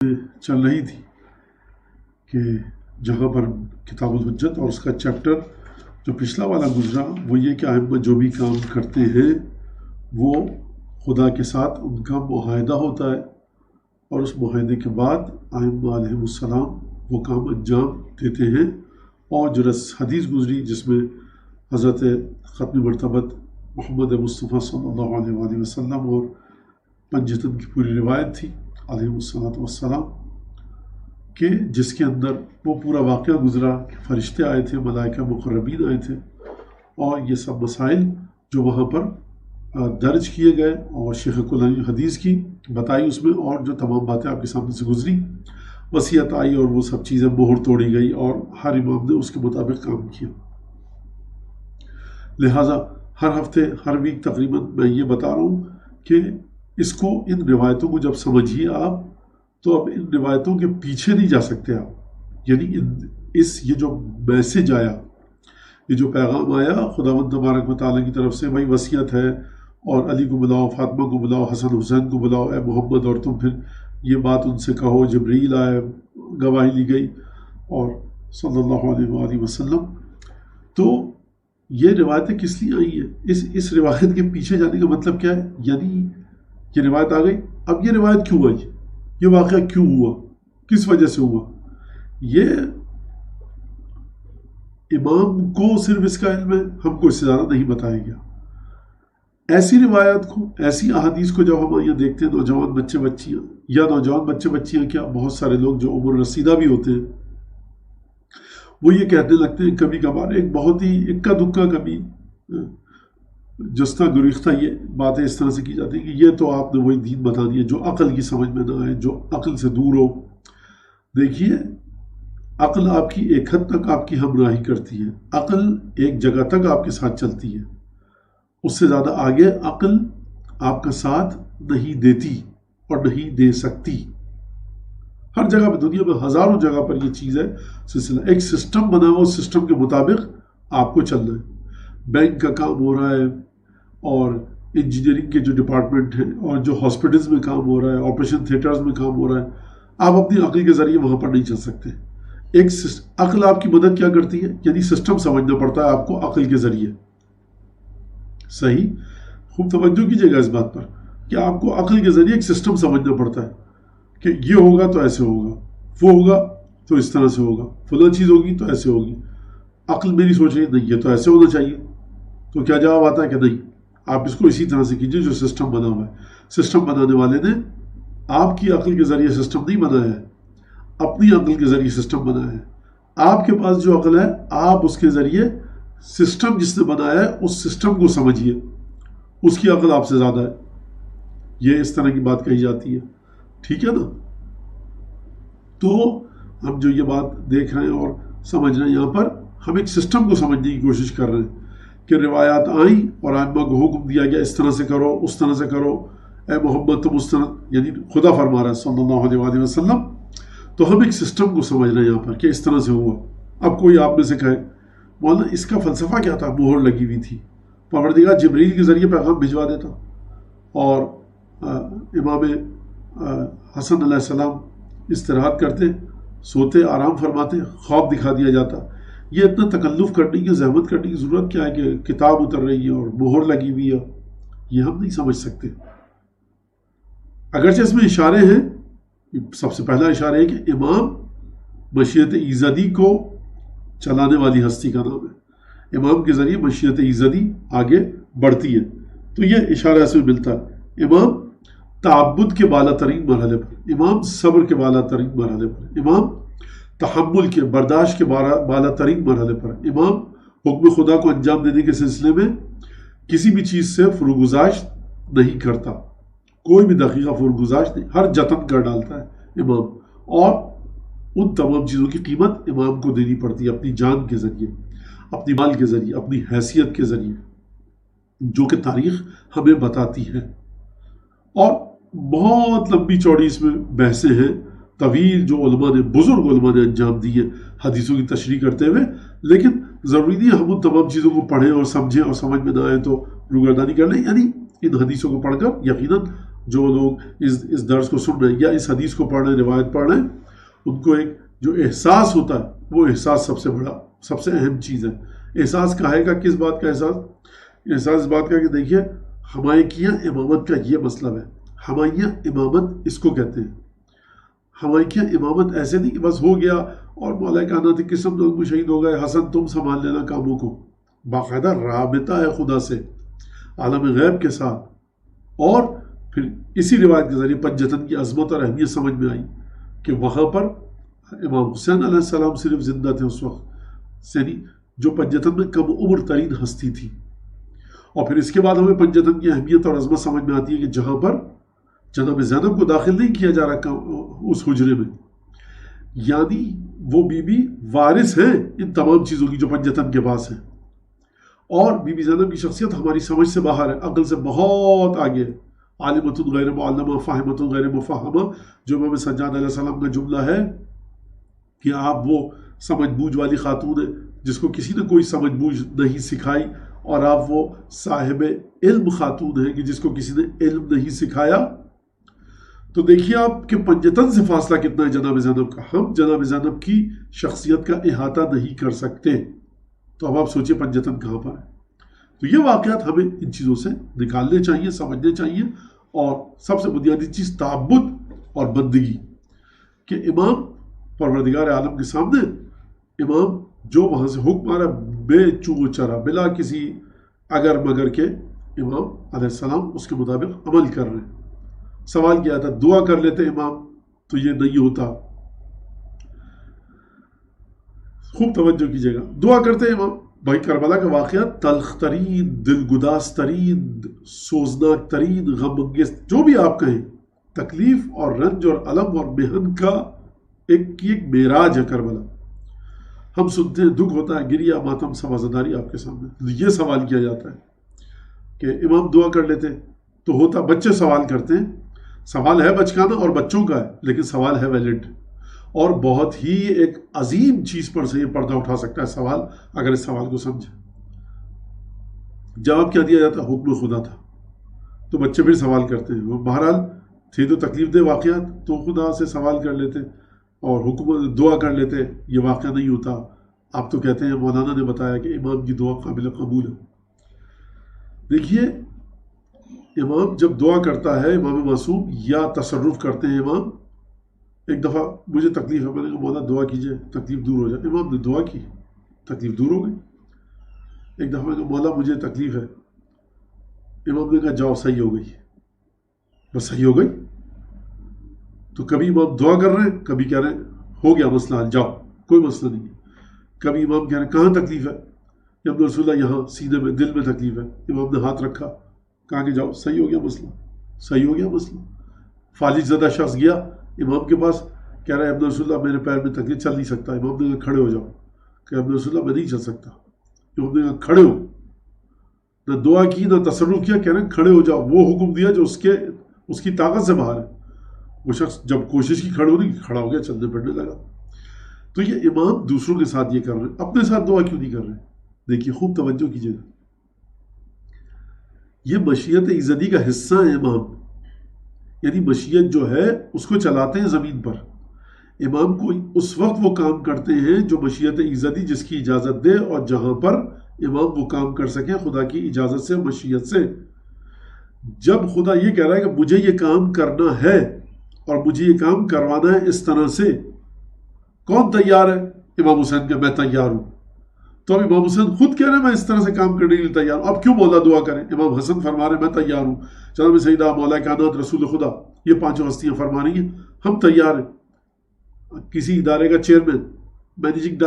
چل رہی تھی کہ جہاں پر کتاب الحجت اور اس کا چیپٹر جو پچھلا والا گزرا وہ یہ کہ ائمہ جو بھی کام کرتے ہیں وہ خدا کے ساتھ ان کا معاہدہ ہوتا ہے، اور اس معاہدے کے بعد ائمہ علیہم السلام وہ کام انجام دیتے ہیں۔ اور جو حدیث گزری جس میں حضرت ختم مرتبت محمد مصطفیٰ صلی اللہ علیہ وآلہ وسلم اور پنجتن کی پوری روایت تھی علیہ السلام کہ جس کے اندر وہ پورا واقعہ گزرا کہ فرشتے آئے تھے، ملائکہ مقربین آئے تھے، اور یہ سب مسائل جو وہاں پر درج کیے گئے اور شیخ کلانی حدیث کی بتائی اس میں، اور جو تمام باتیں آپ کے سامنے سے گزری، وصیت آئی اور وہ سب چیزیں مہر توڑی گئی اور ہر امام نے اس کے مطابق کام کیا۔ لہٰذا ہر ہفتے ہر ویک تقریباً میں یہ بتا رہا ہوں کہ اس کو ان روایتوں کو جب سمجھیے آپ تو اب ان روایتوں کے پیچھے نہیں جا سکتے آپ، یعنی یہ جو میسج آیا، یہ جو پیغام آیا خداوند تبارک و تعالیٰ کی طرف سے، بھائی وصیت ہے اور علی کو بلاؤ، فاطمہ کو بلاؤ، حسن حسین کو بلاؤ، اے محمد، اور تم پھر یہ بات ان سے کہو، جبریل آئے، گواہی لی گئی، اور صلی اللہ علیہ وآلہ وسلم۔ تو یہ روایتیں کس لیے آئی ہیں؟ اس روایت کے پیچھے جانے کا مطلب کیا ہے؟ یعنی یہ روایت آ گئی، اب یہ روایت کیوں آئی، یہ واقعہ کیوں ہوا، کس وجہ سے ہوا؟ یہ امام کو صرف اس کا علم ہے، ہم کو اس سے زیادہ نہیں بتایا گیا۔ ایسی روایات کو، ایسی احادیث کو جب ہم یہ دیکھتے ہیں، نوجوان بچے بچیاں، یا نوجوان بچے بچیاں کیا، بہت سارے لوگ جو عمر رسیدہ بھی ہوتے ہیں، وہ یہ کہنے لگتے ہیں کبھی کبھار، ایک بہت ہی اکا دکا، کبھی جستا گریختہ یہ باتیں اس طرح سے کی جاتی ہیں کہ یہ تو آپ نے وہی دین بتا دیا جو عقل کی سمجھ میں نہ آئے، جو عقل سے دور ہو۔ دیکھیے، عقل آپ کی ایک حد تک آپ کی ہمراہی کرتی ہے، عقل ایک جگہ تک آپ کے ساتھ چلتی ہے، اس سے زیادہ آگے عقل آپ کا ساتھ نہیں دیتی اور نہیں دے سکتی۔ ہر جگہ پہ، دنیا میں ہزاروں جگہ پر یہ چیز ہے، سلسلہ ایک سسٹم بنا ہوا، اس سسٹم کے مطابق آپ کو چلنا ہے۔ بینک کا کام ہو رہا ہے، اور انجینئرنگ کے جو ڈپارٹمنٹ ہیں، اور جو ہاسپٹلز میں کام ہو رہا ہے، آپریشن تھیٹرز میں کام ہو رہا ہے، آپ اپنی عقل کے ذریعے وہاں پر نہیں چل سکتے۔ عقل آپ کی مدد کیا کرتی ہے؟ یعنی سسٹم سمجھنا پڑتا ہے آپ کو عقل کے ذریعے۔ صحیح، خوب توجہ کیجیے گا اس بات پر کہ آپ کو عقل کے ذریعے ایک سسٹم سمجھنا پڑتا ہے کہ یہ ہوگا تو ایسے ہوگا، وہ ہوگا تو اس طرح سے ہوگا، فلاں چیز ہوگی تو ایسے ہوگی۔ عقل میری سوچ رہی ہے نہیں یہ تو ایسے ہونا چاہیے، تو کیا جواب آتا ہے کہ نہیں، آپ اس کو اسی طرح سے کیجیے جو سسٹم بنا ہوا ہے۔ سسٹم بنانے والے نے آپ کی عقل کے ذریعے سسٹم نہیں بنایا ہے، اپنی عقل کے ذریعے سسٹم بنایا ہے۔ آپ کے پاس جو عقل ہے، آپ اس کے ذریعے سسٹم جس نے بنایا ہے اس سسٹم کو سمجھیے، اس کی عقل آپ سے زیادہ ہے۔ یہ اس طرح کی بات کہی جاتی ہے، ٹھیک ہے نا؟ تو ہم جو یہ بات دیکھ رہے ہیں اور سمجھ رہے ہیں، یہاں پر ہم ایک سسٹم کو سمجھنے کی کوشش کر رہے ہیں کہ روایات آئیں اور ائمہ کو حکم دیا گیا اس طرح سے کرو، اس طرح سے کرو، اے محمد تم اس طرح، یعنی خدا فرما رہا ہے صلی اللہ علیہ وآلہ وسلم۔ تو ہم ایک سسٹم کو سمجھ رہے ہیں یہاں پر کہ اس طرح سے ہوا۔ اب کوئی آپ میں سے کہے مولانا اس کا فلسفہ کیا تھا؟ مہر لگی ہوئی تھی، پروردگار جبریل کے ذریعے پیغام بھجوا دیتا، اور امام حسن علیہ السلام استراحت کرتے، سوتے، آرام فرماتے، خواب دکھا دیا جاتا۔ یہ اتنا تکلف کرنے کی، زحمت کرنے کی ضرورت کیا ہے کہ کتاب اتر رہی ہے اور مہر لگی ہوئی ہے؟ یہ ہم نہیں سمجھ سکتے۔ اگرچہ اس میں اشارے ہیں، سب سے پہلا اشارہ ہے کہ امام مشیت ایزدی کو چلانے والی ہستی کا نام ہے، امام کے ذریعے مشیت ایزدی آگے بڑھتی ہے، تو یہ اشارہ اس میں ملتا ہے۔ امام تعبد کے بالا ترین مرحلے پر، امام صبر کے بالا ترین مرحلے پر، امام تحمل کے، برداشت کے بالا ترین مرحلے پر، امام حکم خدا کو انجام دینے کے سلسلے میں کسی بھی چیز سے فروگزاشت نہیں کرتا، کوئی بھی دقیقہ فروگزاشت نہیں، ہر جتن کر ڈالتا ہے امام، اور ان تمام چیزوں کی قیمت امام کو دینی پڑتی ہے اپنی جان کے ذریعے، اپنی مال کے ذریعے، اپنی حیثیت کے ذریعے، جو کہ تاریخ ہمیں بتاتی ہے۔ اور بہت لمبی چوڑی اس میں بحثیں ہیں، طویل، جو علماء نے، بزرگ علماء نے انجام دی ہے حدیثوں کی تشریح کرتے ہوئے، لیکن ضروری نہیں ہم ان تمام چیزوں کو پڑھیں اور سمجھیں اور سمجھ میں نہ آئے تو روگردانی کر لیں۔ یعنی ان حدیثوں کو پڑھ کر یقیناً جو لوگ اس درس کو سن رہے ہیں یا اس حدیث کو پڑھ رہے ہیں، روایت پڑھ رہے ہیں، ان کو ایک جو احساس ہوتا ہے وہ احساس سب سے بڑا، سب سے اہم چیز ہے۔ احساس کہے گا، کس بات کا احساس؟ احساس اس بات کا کہ دیکھیے ہمائیکیاں امامت کا یہ مسئلہ ہے۔ ہمائیاں امامت اس کو کہتے ہیں۔ ہمائیکیاں امامت ایسے نہیں کہ بس ہو گیا اور مولا کائنات کی قسم لوگ شہید ہو گئے، حسن تم سنبھال لینا کاموں کو۔ باقاعدہ رابطہ ہے خدا سے، عالم غیب کے ساتھ۔ اور پھر اسی روایت کے ذریعے پنجتن کی عظمت اور اہمیت سمجھ میں آئی کہ وہاں پر امام حسین علیہ السلام صرف زندہ تھے اس وقت، یعنی جو پنجتن میں کم عمر ترین ہستی تھی۔ اور پھر اس کے بعد ہمیں پنجتن کی اہمیت اور عظمت سمجھ میں آتی ہے کہ جہاں پر جناب زینب کو داخل نہیں کیا جا رہا اس حجرے میں، یعنی وہ بی بی وارث ہیں ان تمام چیزوں کی جو پنجتن کے پاس ہیں۔ اور بی بی زینب کی شخصیت ہماری سمجھ سے باہر ہے، عقل سے بہت آگے ہے۔ عالمۃ غیر معلمہ، فاہمۃ غیر مفہمہ، جو امام سجاد علیہ السلام کا جملہ ہے کہ آپ وہ سمجھ بوجھ والی خاتون ہے جس کو کسی نے کوئی سمجھ بوجھ نہیں سکھائی، اور آپ وہ صاحب علم خاتون ہیں کہ جس کو کسی نے علم نہیں سکھایا۔ تو دیکھیے آپ کہ پنجتن سے فاصلہ کتنا ہے جناب زینب کا۔ ہم جناب زینب کی شخصیت کا احاطہ نہیں کر سکتے، تو اب آپ سوچیں پنجتن کہاں پر ہے۔ تو یہ واقعات ہمیں ان چیزوں سے نکالنے چاہیے، سمجھنے چاہیے۔ اور سب سے بنیادی چیز تعبد اور بندگی، کہ امام پروردگار عالم کے سامنے امام جو وہاں سے حکم آ رہا بے چو چرا، بلا کسی اگر مگر کے امام علیہ السلام اس کے مطابق عمل کر رہے ہیں۔ سوال کیا تھا دعا کر لیتے امام تو یہ نہیں ہوتا۔ خوب توجہ کیجیے گا، دعا کرتے امام۔ بھائی کربلا کا واقعہ تلخ ترین، دلگداز ترین، سوزناک ترین، غم انگیز جو بھی آپ کہیں، تکلیف اور رنج اور علم اور محن کا ایک معراج ہے کربلا۔ ہم سنتے ہیں دکھ ہوتا ہے، گریا ماتم سوازداری آپ کے سامنے۔ یہ سوال کیا جاتا ہے کہ امام دعا کر لیتے تو ہوتا۔ بچے سوال کرتے ہیں، سوال ہے بچکانا اور بچوں کا ہے، لیکن سوال ہے ویلڈ اور بہت ہی ایک عظیم چیز پر سے یہ پردہ اٹھا سکتا ہے سوال، اگر اس سوال کو سمجھے۔ جواب کیا دیا جاتا؟ حکم خدا تھا۔ تو بچے پھر سوال کرتے ہیں، وہ بہرحال تھے تو تکلیف دہ واقعات، تو خدا سے سوال کر لیتے اور حکم دعا کر لیتے، یہ واقعہ نہیں ہوتا۔ آپ تو کہتے ہیں مولانا نے بتایا کہ امام کی دعا قابل قبول ہے۔ دیکھیے امام جب دعا کرتا ہے، امام معصوم یا تصرف کرتے ہیں امام، ایک دفعہ مجھے تکلیف ہے، میں نے کہا مولا دعا کیجئے تکلیف دور ہو جائے، امام نے دعا کی، تکلیف دور ہو گئی۔ ایک دفعہ میں نے کہا مولا مجھے تکلیف ہے، امام نے کہا جاؤ صحیح ہو گئی، بس صحیح ہو گئی۔ تو کبھی امام دعا کر رہے ہیں، کبھی کہہ رہے ہیں ہو گیا مسئلہ حل، جاؤ کوئی مسئلہ نہیں ہے۔ کبھی امام کہہ رہے ہیں کہاں تکلیف ہے؟ یا رسول اللہ یہاں سینے میں، دل میں تکلیف ہے۔ امام نے ہاتھ رکھا، کہا کہ جاؤ صحیح ہو گیا مسئلہ، صحیح ہو گیا مسئلہ۔ فالج زدہ شخص گیا امام کے پاس، کہہ رہا ہے ابن رسول اللہ میرے پیر میں تکلیف، چل نہیں سکتا۔ امام نے کہا کھڑے ہو جاؤ، کہ ابن رسول اللہ میں نہیں چل سکتا۔ امام نے کہا کھڑے ہو، نہ دعا کی نہ تصرف کیا، کہہ رہے ہیں کھڑے ہو جاؤ، وہ حکم دیا جو اس کی طاقت سے باہر ہے۔ وہ شخص جب کوشش کی کھڑے ہونے کی، کھڑا ہو گیا، چلنے پھرنے لگا۔ تو یہ امام دوسروں کے ساتھ یہ کر رہے ہیں، اپنے ساتھ دعا کیوں نہیں کر رہے؟ دیکھیے خوب توجہ کیجیے گا، یہ مشیت ایزدی کا حصہ ہے امام، یعنی مشیت جو ہے اس کو چلاتے ہیں زمین پر۔ امام کو اس وقت وہ کام کرتے ہیں جو مشیت ایزدی جس کی اجازت دے، اور جہاں پر امام وہ کام کر سکیں خدا کی اجازت سے، مشیت سے۔ جب خدا یہ کہہ رہا ہے کہ مجھے یہ کام کرنا ہے اور مجھے یہ کام کروانا ہے اس طرح سے، کون تیار ہے؟ امام حسین کہ میں تیار ہوں۔ تو اب امام حسین خود کہہ رہے ہیں میں اس طرح سے کام کرنے کے لیے تیار ہوں، اب کیوں مولا دعا کریں؟ امام حسن فرما رہے ہیں میں تیار ہوں، جناب سیدہ مولا کائنات رسول خدا، یہ پانچوں ہستیاں فرما رہی ہیں ہم تیار ہیں۔ کسی ادارے کا چیئرمین، مینیجنگ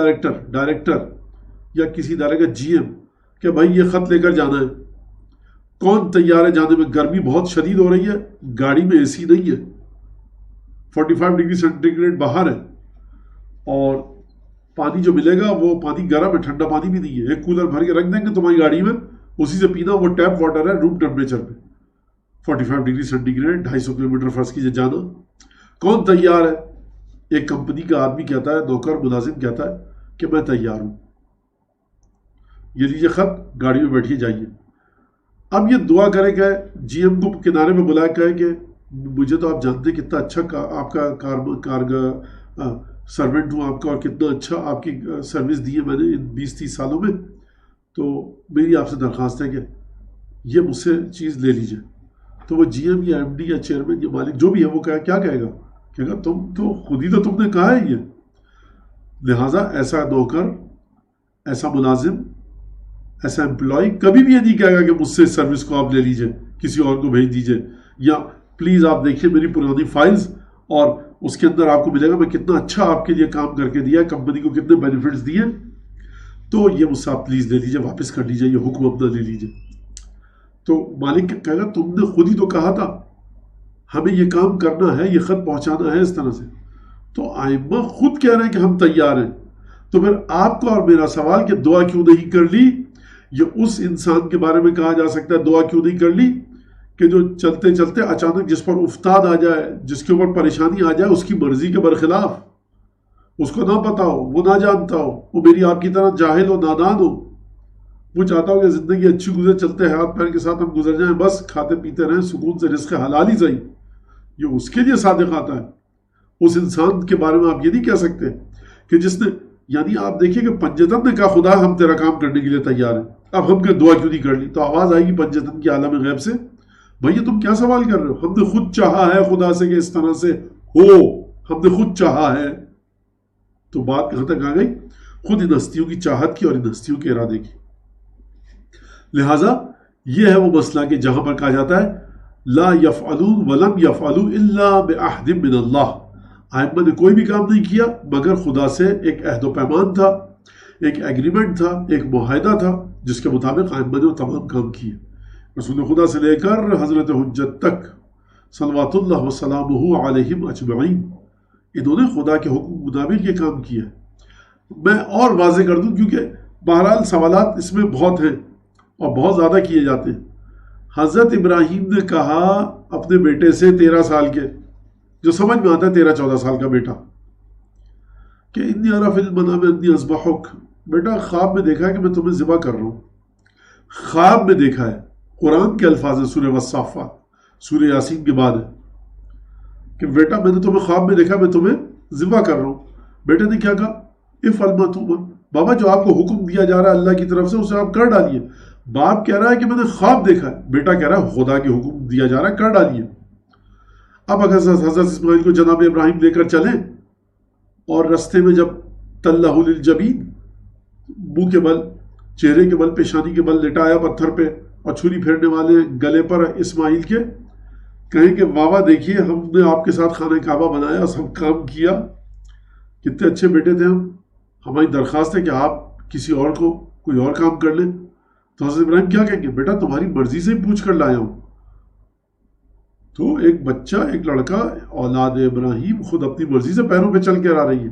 ڈائریکٹر یا کسی ادارے کا جی ایم کہ بھائی یہ خط لے کر جانا ہے، کون تیار ہے جانے میں؟ گرمی بہت شدید ہو رہی ہے، گاڑی میں اے سی نہیں ہے، 45 ڈگری سینٹی گریڈ باہر ہے، اور پانی جو ملے گا وہ پانی گرم ہے، ٹھنڈا پانی بھی نہیں ہے، ایک کولر بھر کے رکھ دیں گے تمہاری گاڑی میں، اسی سے پینا، وہ ٹیپ واٹر ہے روم ٹیمپریچر پہ، 45 ڈگری سینٹی گریڈ، 250 کلومیٹر فرض کیجئے جانا۔ کون تیار ہے؟ ایک کمپنی کا آدمی کہتا ہے، نوکر ملازم کہتا ہے کہ میں تیار ہوں، یہ لیجیے خط، گاڑی میں بیٹھیے جائیے۔ اب یہ دعا کرے کہ جی ایم کو کنارے میں بلا کہے کہ مجھے تو آپ جانتے ہیں کتنا اچھا آپ کا کارگر سرونٹ ہوں آپ کا، اور کتنا اچھا آپ کی سروس دی ہے میں نے ان 20-30 سالوں میں. تو میری آپ سے درخواست ہے کہ یہ مجھ سے چیز لے لیجئے. تو وہ جی ایم یا ایم ڈی یا چیئرمین یا مالک جو بھی ہے وہ کیا کہے گا؟ کہے گا تم تو خود ہی تو تم نے کہا ہے یہ. لہٰذا ایسا نوکر، ایسا ملازم، ایسا امپلائی کبھی بھی یہ نہیں کہے گا کہ مجھ سے سروس کو آپ لے لیجئے، کسی اور کو بھیج دیجئے، یا پلیز آپ دیکھیے میری پرانی فائلز اور اس کے اندر آپ کو ملے گا میں کتنا اچھا آپ کے لیے کام کر کے دیا ہے، کمپنی کو کتنے بینیفٹس دیے، تو یہ مجھ سے آپ پلیز لے لیجئے، واپس کر لیجئے، یہ حکم اپنا لے لیجئے. تو مالک کہے گا تم نے خود ہی تو کہا تھا ہمیں یہ کام کرنا ہے، یہ خط پہنچانا ہے اس طرح سے. تو آئمہ خود کہہ رہے ہیں کہ ہم تیار ہیں. تو پھر آپ کا اور میرا سوال کہ دعا کیوں نہیں کر لی، یہ اس انسان کے بارے میں کہا جا سکتا ہے دعا کیوں نہیں کر لی کہ جو چلتے چلتے اچانک جس پر افتاد آ جائے، جس کے اوپر پریشانی آ جائے، اس کی مرضی کے برخلاف، اس کو نہ پتا ہو، وہ نہ جانتا ہو، وہ میری آپ کی طرح جاہل ہو، نادان ہو، وہ چاہتا ہو کہ زندگی اچھی گزرے، چلتے ہاتھ پیر کے ساتھ ہم گزر جائیں، بس کھاتے پیتے رہیں، سکون سے رزق حلال ہی صحیح. یہ اس کے لیے صادق آتا ہے. اس انسان کے بارے میں آپ یہ نہیں کہہ سکتے کہ جس نے، یعنی آپ دیکھیں کہ پنجتن نے کہا خدا ہم تیرا کام کرنے کے لیے تیار ہیں، اب ہم کہ دعا کیوں نہیں کر لی؟ تو آواز آئے گی پنجتن کی عالم غیب سے، بھئی تم کیا سوال کر رہے ہو؟ ہم نے خود چاہا ہے خدا سے کہ اس طرح سے ہو، ہم نے خود چاہا ہے. تو بات کہاں تک آ گئی؟ خود ان ہستیوں کی چاہت کی اور ان ہستیوں کے ارادے کی. لہٰذا یہ ہے وہ مسئلہ کہ جہاں پر کہا جاتا ہے لا یفعلون ولم یفعلوا الا بعہد من اللہ، آئمہ نے کوئی بھی کام نہیں کیا مگر خدا سے ایک عہد و پیمان تھا، ایک ایگریمنٹ تھا، ایک معاہدہ تھا جس کے مطابق آئمہ نے وہ تمام کام کیے. رسول خدا سے لے کر حضرت حجت تک صلوات اللہ وسلامہ علیہم اجمعین، انہوں نے خدا کے حکم مطابق یہ کام کیا. میں اور واضح کر دوں کیونکہ بہرحال سوالات اس میں بہت ہیں اور بہت زیادہ کیے جاتے ہیں. حضرت ابراہیم نے کہا اپنے بیٹے سے 13 سال کے، جو سمجھ میں آتا ہے 13-14 سال کا بیٹا، کہ انی اری فی المنام انی اذبحک، بیٹا خواب میں دیکھا ہے کہ میں تمہیں ذبح کر رہا ہوں. خواب میں دیکھا ہے، قرآن کے الفاظ ہیں، سورہ والصافات، سورہ یاسین کے بعد ہے کہ بیٹا میں نے تمہیں خواب میں دیکھا، میں تمہیں ذبح کر رہا ہوں. بیٹے نے کیا کہا؟ افعل ما تؤمر، بابا جو آپ کو حکم دیا جا رہا ہے اللہ کی طرف سے اسے آپ کر ڈالیے. باپ کہہ رہا ہے کہ میں نے خواب دیکھا ہے، بیٹا کہہ رہا ہے خدا کے حکم دیا جا رہا ہے، کر ڈالیے. اب اگر حضرت اسماعیل کو جناب ابراہیم لے کر چلیں اور رستے میں جب تلہ للجبین، منہ کے بل، چہرے کے بل، پیشانی کے بل لٹایا پتھر پہ اور چھری پھیرنے والے گلے پر اسماعیل کے، کہیں کہ بابا دیکھیے ہم نے آپ کے ساتھ خانہ کعبہ بنایا، سب کام کیا، کتنے اچھے بیٹے تھے ہم، ہماری درخواست ہے کہ آپ کسی اور کو کوئی اور کام کر لیں. تو حضرت ابراہیم کیا کہیں گے؟ بیٹا تمہاری مرضی سے ہی پوچھ کر لایا ہوں. تو ایک بچہ، ایک لڑکا، اولاد ابراہیم خود اپنی مرضی سے پیروں پہ چل کے آ رہی ہے.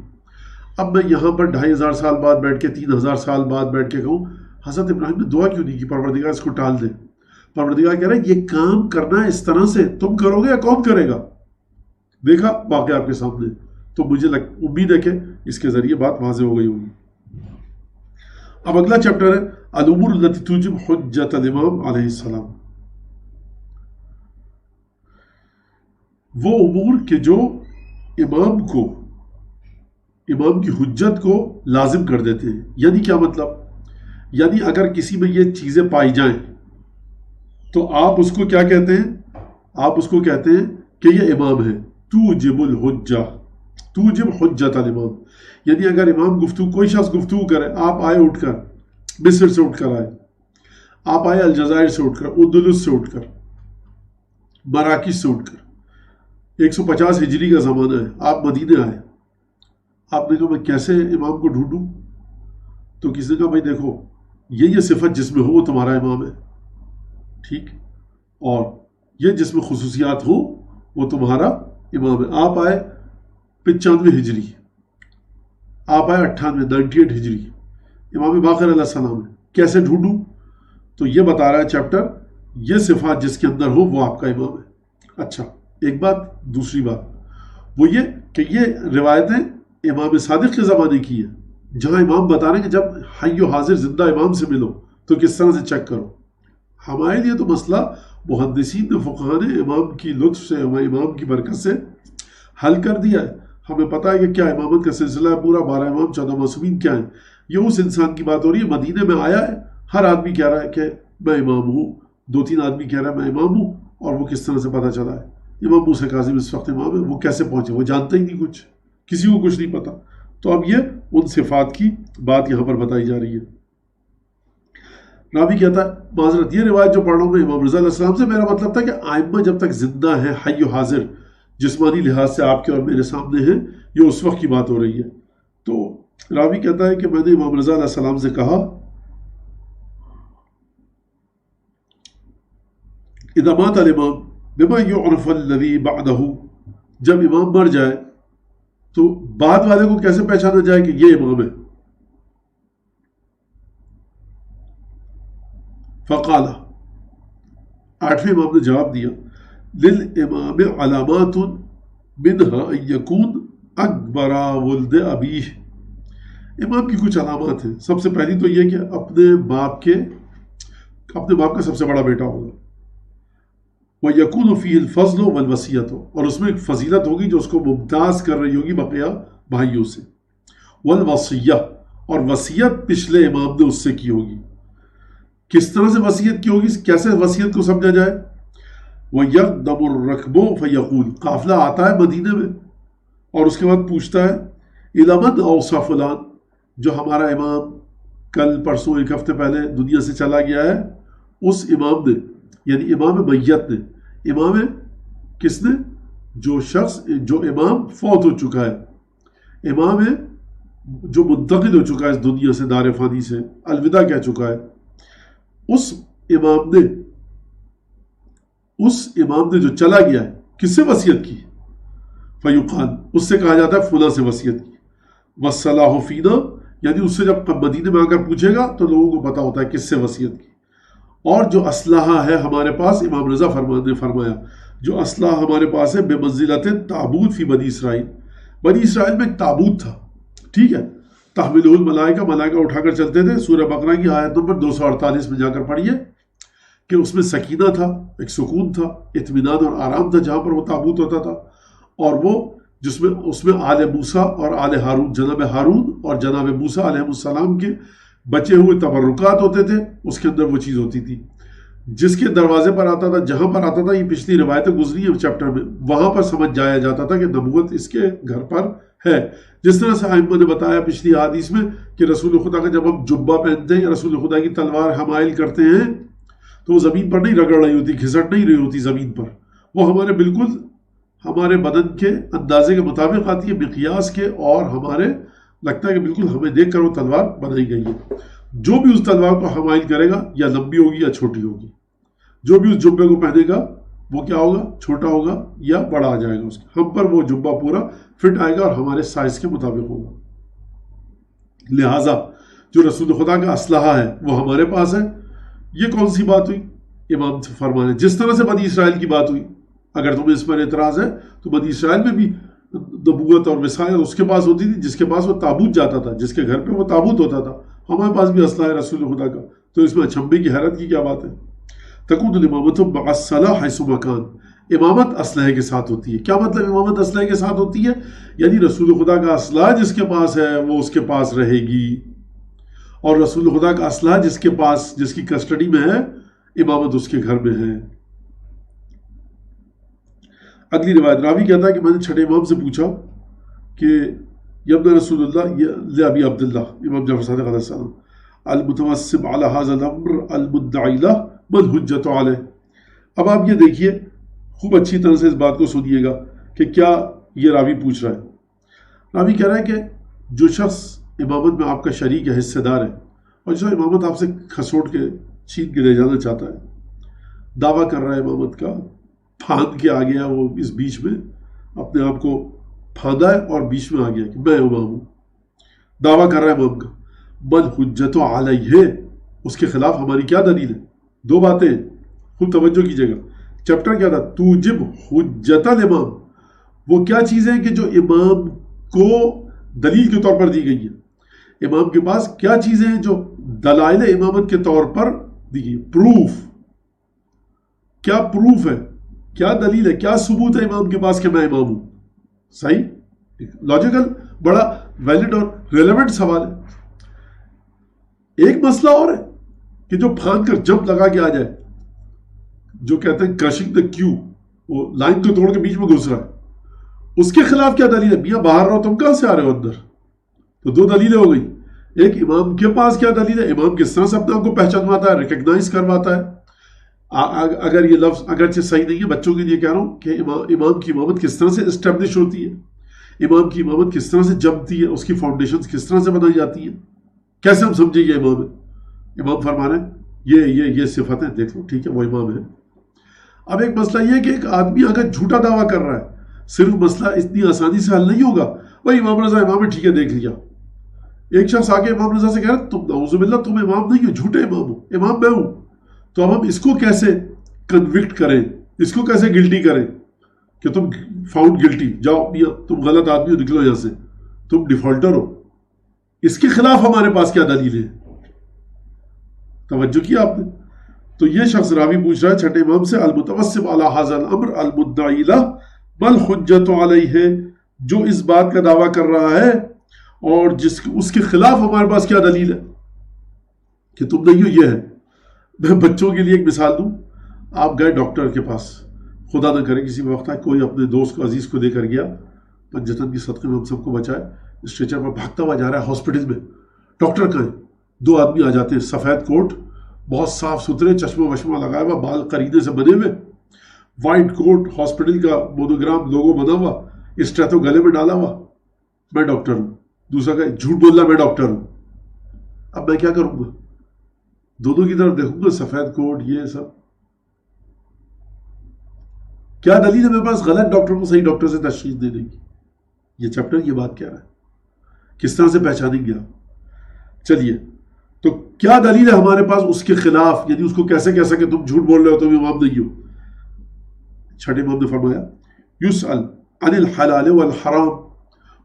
اب میں یہاں پر 2500 سال بعد بیٹھ کے، 3000 سال بعد بیٹھ کے کہوں حضرت ابراہیم نے دعا کیوں نہیں کی پروردگار اس کو ٹال دے؟ پروردگار کہہ رہا ہے یہ کام کرنا ہے اس طرح سے، تم کرو گے یا کون کرے گا؟ دیکھا واقعہ آپ کے سامنے. تو مجھے امید ہے کہ اس کے ذریعے بات واضح ہو گئی ہوگی. اب اگلا چیپٹر ہے الامور التی توجب حجت الامام علیہ السلام، وہ امور کہ جو امام کی حجت کو لازم کر دیتے ہیں. یعنی کیا مطلب؟ یعنی اگر کسی میں یہ چیزیں پائی جائیں تو آپ اس کو کیا کہتے ہیں؟ آپ اس کو کہتے ہیں کہ یہ امام ہے. توجب الحجہ، توجب حجت الامام. یعنی اگر امام کوئی شخص گفتگو کرے، آپ آئے اٹھ کر، مصر سے اٹھ کر آئے، آپ آئے الجزائر سے اٹھ کر، اندلس سے اٹھ کر، مراکش سے اٹھ کر، 150 ہجری کا زمانہ ہے، آپ مدینے آئے، آپ نے کہا میں کیسے امام کو ڈھونڈوں؟ تو کسی نے کہا بھائی دیکھو یہ صفت جس میں ہو وہ تمہارا امام ہے، ٹھیک، اور یہ جس میں خصوصیات ہو وہ تمہارا امام ہے. آپ آئے 95 ہجری، آپ آئے 98 ہجری، امام باقر علیہ السلام ہے، کیسے ڈھونڈوں؟ تو یہ بتا رہا ہے چیپٹر، یہ صفات جس کے اندر ہو وہ آپ کا امام ہے. اچھا ایک بات. دوسری بات وہ یہ کہ یہ روایتیں امام صادق کے زمانے کی ہیں، جہاں امام بتا رہے ہیں کہ جب حی و حاضر زندہ امام سے ملو تو کس طرح سے چیک کرو. ہمارے لیے تو مسئلہ محدثین نے فقہاء نے امام کی لطف سے امام کی برکت سے حل کر دیا ہے. ہمیں پتہ ہے کہ کیا امامت کا سلسلہ ہے پورا، 12 امام 14 معصومین کیا ہیں. یہ اس انسان کی بات ہو رہی ہے مدینے میں آیا ہے، ہر آدمی کہہ رہا ہے کہ میں امام ہوں، 2-3 آدمی کہہ رہا ہے میں امام ہوں. اور وہ کس طرح سے پتہ چلا ہے امام موسیٰ کاظم اس وقت امام ہے؟ وہ کیسے پہنچے؟ وہ جانتے ہی نہیں، کچھ کسی کو کچھ نہیں پتا. تو اب یہ ان صفات کی بات یہاں پر بتائی جا رہی ہے. راوی کہتا ہے معذرت، یہ روایت جو پڑھ رہا ہوں میں امام رضا علیہ السلام سے، میرا مطلب تھا کہ آئمہ جب تک زندہ ہیں، حی و حاضر، جسمانی لحاظ سے آپ کے اور میرے سامنے ہیں، یہ اس وقت کی بات ہو رہی ہے. تو راوی کہتا ہے کہ میں نے امام رضا علیہ السلام سے کہا اذا مات الامام بما يعرف الذي بعده، جب امام مر جائے تو بعد والے کو کیسے پہچانا جائے کہ یہ امام ہے. فقال، 8ویں امام نے جواب دیا للامام علامات منها ان يكون اکبر ولد ابیہ، امام کی کچھ علامات ہیں. سب سے پہلی تو یہ کہ اپنے باپ کا سب سے بڑا بیٹا ہوگا. وَيَكُونُ فِيهِ الْفَضْلُ وَالْوَصِيَّةُ، اور اس میں ایک فضیلت ہوگی جو اس کو ممتاز کر رہی ہوگی بقیہ بھائیوں سے. وَالْوَصِيَّةُ، اور وصیت پچھلے امام نے اس سے کی ہوگی. کس طرح سے وصیت کی ہوگی؟ کیسے وصیت کو سمجھا جائے؟ وَيَقْدَمُ الرَّكْبُ فَيَقُولُ، قافلہ آتا ہے مدینے میں اور اس کے بعد پوچھتا ہے إِلَى مَنْ أَوْصَى فُلَانٌ، جو ہمارا امام کل پرسوں ایک ہفتے پہلے دنیا سے چلا گیا ہے، اس امام نے، یعنی امام میت نے. امام کس نے؟ جو امام فوت ہو چکا ہے، امام ہے جو منتقل ہو چکا ہے اس دنیا سے، دار فانی سے الوداع کہہ چکا ہے. اس امام نے جو چلا گیا ہے کس سے وصیت کی؟ فیقال، اس سے کہا جاتا ہے فلاں سے وصیت کی. والصلاح فینا، یعنی اس سے جب مدینے میں آ کر پوچھے گا تو لوگوں کو پتا ہوتا ہے کس سے وصیت کی. اور جو اسلحہ ہے ہمارے پاس، امام رضا نے فرمایا جو اسلحہ ہمارے پاس ہے بے منزلت تابوت فی بنی اسرائیل، بنی اسرائیل میں ایک تابوت تھا، ٹھیک ہے، تحملہ الملائکہ، ملائکہ اٹھا کر چلتے تھے. سورہ بقرہ کی آیت نمبر 248 میں جا کر پڑھیے کہ اس میں سکینہ تھا، ایک سکون تھا، اطمینان اور آرام تھا جہاں پر وہ تابوت ہوتا تھا. اور وہ اس میں آل موسیٰ اور آل ہارون، جناب ہارون اور جناب موسیٰ علیہ السلام کے بچے ہوئے تبرکات ہوتے تھے، اس کے اندر وہ چیز ہوتی تھی. جس کے دروازے پر آتا تھا، جہاں پر آتا تھا، یہ پچھلی روایتیں گزری ہیں چیپٹر میں، وہاں پر سمجھ جایا جاتا تھا کہ نبوت اس کے گھر پر ہے. جس طرح سے ائمہ نے بتایا پچھلی حدیث میں کہ رسول خدا کا جب ہم جبہ پہنتے ہیں یا رسول خدا کی تلوار حمائل کرتے ہیں تو وہ زمین پر نہیں رگڑ رہی ہوتی، گھسٹ نہیں رہی ہوتی زمین پر، وہ ہمارے بدن کے اندازے کے مطابق آتی ہے، مقیاس کے، اور ہمارے لگتا ہے کہ بالکل ہمیں دیکھ کر وہ تلوار بنائی گئی ہے. جو بھی اس تلوار کو حمائل کرے گا یا لمبی ہوگی یا چھوٹی ہوگی، جو بھی اس جبے کو پہنے گا وہ کیا ہوگا؟ چھوٹا ہوگا یا بڑا آ جائے گا. اس کے ہم پر وہ جبہ پورا فٹ آئے گا اور ہمارے سائز کے مطابق ہوگا. لہٰذا جو رسول خدا کا اسلحہ ہے وہ ہمارے پاس ہے. یہ کون سی بات ہوئی؟ امام سے فرمانے جس طرح سے بنی اسرائیل کی بات ہوئی. اگر تمہیں اس پر اعتراض ہے تو بنی اسرائیل میں بھی نبوت اور وصایت اس کے پاس ہوتی تھی جس کے پاس وہ تابوت جاتا تھا، جس کے گھر پہ وہ تابوت ہوتا تھا. ہمارے پاس بھی اسلحہ ہے رسول خدا کا، تو اس میں اچھمبے کی حیرت کی کیا بات ہے؟ تکون الامامۃ مع الصلاح حیث مکان، امامت اسلحے کے ساتھ ہوتی ہے. کیا مطلب امامت اسلحے کے ساتھ ہوتی ہے؟ یعنی رسول خدا کا اسلحہ جس کے پاس ہے وہ اس کے پاس رہے گی، اور رسول خدا کا اسلحہ جس کی کسٹڈی میں ہے، امامت اس کے گھر میں ہے. اگلی روایت راوی کہتا ہے کہ میں نے چھٹے امام سے پوچھا کہ یبن رسول اللہ ابی عبداللہ امام جعفر صادق علیہ السلام المتوسم علی هذا الامر المدعی لہ ما الحجۃ علیہ. اب آپ یہ دیکھیے، خوب اچھی طرح سے اس بات کو سنیے گا کہ کیا یہ راوی پوچھ رہا ہے. راوی کہہ رہا ہے کہ جو شخص امامت میں آپ کا شریک ہے، حصہ دار ہے، اور جو امامت آپ سے کھسوٹ کے چھین کے لے جانا چاہتا ہے، دعویٰ کر رہا ہے امامت کا، پھاند کے آ گیا وہ اس بیچ میں، اپنے آپ کو پھاندا ہے اور بیچ میں آ گیا کہ میں امام ہوں، دعویٰ کر رہا ہے امام کا. بل حجت علیہ، اس کے خلاف ہماری کیا دلیل ہے؟ دو باتیں، خوب توجہ کیجیے گا. چیپٹر کیا تھا؟ توجب حجت الامام، وہ کیا چیزیں کہ جو امام کو دلیل کے طور پر دی گئی ہے. امام کے پاس کیا چیزیں ہیں جو دلائل امامت کے طور پر دی گئی؟ پروف. کیا پروف ہے, کیا دلیل ہے, کیا ثبوت ہے امام کے پاس کہ میں امام ہوں؟ صحیح, لاجیکل, بڑا ویلڈ اور ریلیونٹ سوال ہے. ایک مسئلہ اور ہے کہ جو پھاند کر جمپ لگا کے آ جائے, جو کہتے ہیں کرشنگ دا کیو, وہ لائن کو توڑ کے بیچ میں گھس رہا ہے, اس کے خلاف کیا دلیل ہے؟ میاں باہر رہو, تم کہاں سے آ رہے ہو اندر؟ تو دو دلیلیں ہو گئی. ایک امام کے پاس کیا دلیل ہے, امام کس طرح سے اپنے آپ کو پہچانواتا ہے, ریکگنائز کرواتا ہے. اگر یہ لفظ اگرچہ صحیح نہیں ہے, بچوں کے لیے کہہ رہا ہوں کہ امام کی امامت کس طرح سے اسٹیبلش ہوتی ہے, امام کی امامت کس طرح سے جمتی ہے, اس کی فاؤنڈیشنز کس طرح سے بنائی جاتی ہیں, کیسے ہم سمجھیں یہ امام ہے. امام فرما رہے ہیں یہ صفتیں دیکھ لو, ٹھیک ہے وہ امام ہے. اب ایک مسئلہ یہ ہے کہ ایک آدمی اگر جھوٹا دعویٰ کر رہا ہے, صرف مسئلہ اتنی آسانی سے حل نہیں ہوگا. بھائی امام رضا امام ہے, ٹھیک ہے دیکھ لیا. ایک شخص آگے امام رضا سے کہہ رہا ہے تم نعوذ باللہ تم امام نہیں ہو, جھوٹے امام ہو, امام میں ہوں. تو اب ہم اس کو کیسے کنوکٹ کریں, اس کو کیسے گلٹی کریں کہ تم فاؤنڈ گلٹی, جاؤ میاں تم غلط آدمی ہو, نکلو یہاں سے, تم ڈیفالٹر ہو. اس کے خلاف ہمارے پاس کیا دلیل ہے؟ توجہ کیا آپ نے؟ تو یہ شخص راوی پوچھ رہا ہے چھٹے امام سے, المتوسب علی ھذا الامر المدعی لہ بل حجت علیہ, جو اس بات کا دعویٰ کر رہا ہے اور اس کے خلاف ہمارے پاس کیا دلیل ہے کہ تم نہیں ہو, یہ ہے. میں بچوں کے لیے ایک مثال دوں. آپ گئے ڈاکٹر کے پاس, خدا نہ کرے کسی وقت کوئی اپنے دوست کو عزیز کو دے کر گیا, پنجتن کی صدقے میں ہم سب کو بچائے, اسٹریچر پر بھاگتا ہوا جا رہا ہے ہاسپٹل میں. ڈاکٹر کہاں ہے؟ دو آدمی آ جاتے ہیں, سفید کوٹ, بہت صاف ستھرے, چشمہ وشمہ لگایا ہوا, بال قریدے سے بنے ہوئے, وائٹ کوٹ, ہاسپٹل کا مونوگرام لوگو بنا ہوا, اسٹریتو گلے میں ڈالا ہوا, میں ڈاکٹر ہوں. دوسرا کہ جھوٹ بول رہا میں ڈاکٹر ہوں. اب میں کیا کروں گا؟ دونوں کی طرف دیکھوں گا, سفید کوٹ یہ سب. کیا دلیل ہے میرے پاس غلط ڈاکٹر کو صحیح ڈاکٹر سے تشخیص دینے کی؟ یہ چیپٹر یہ بات کہہ رہا ہے. کس طرح سے پہچانیں گے آپ؟ چلیے, تو کیا دلیل ہے ہمارے پاس اس کے خلاف, یعنی اس کو کیسے کہہ سکے تم جھوٹ بول رہے ہو, تم امام نہیں ہو؟ چھٹے امام نے فرمایا یسأل عن الحلال والحرام,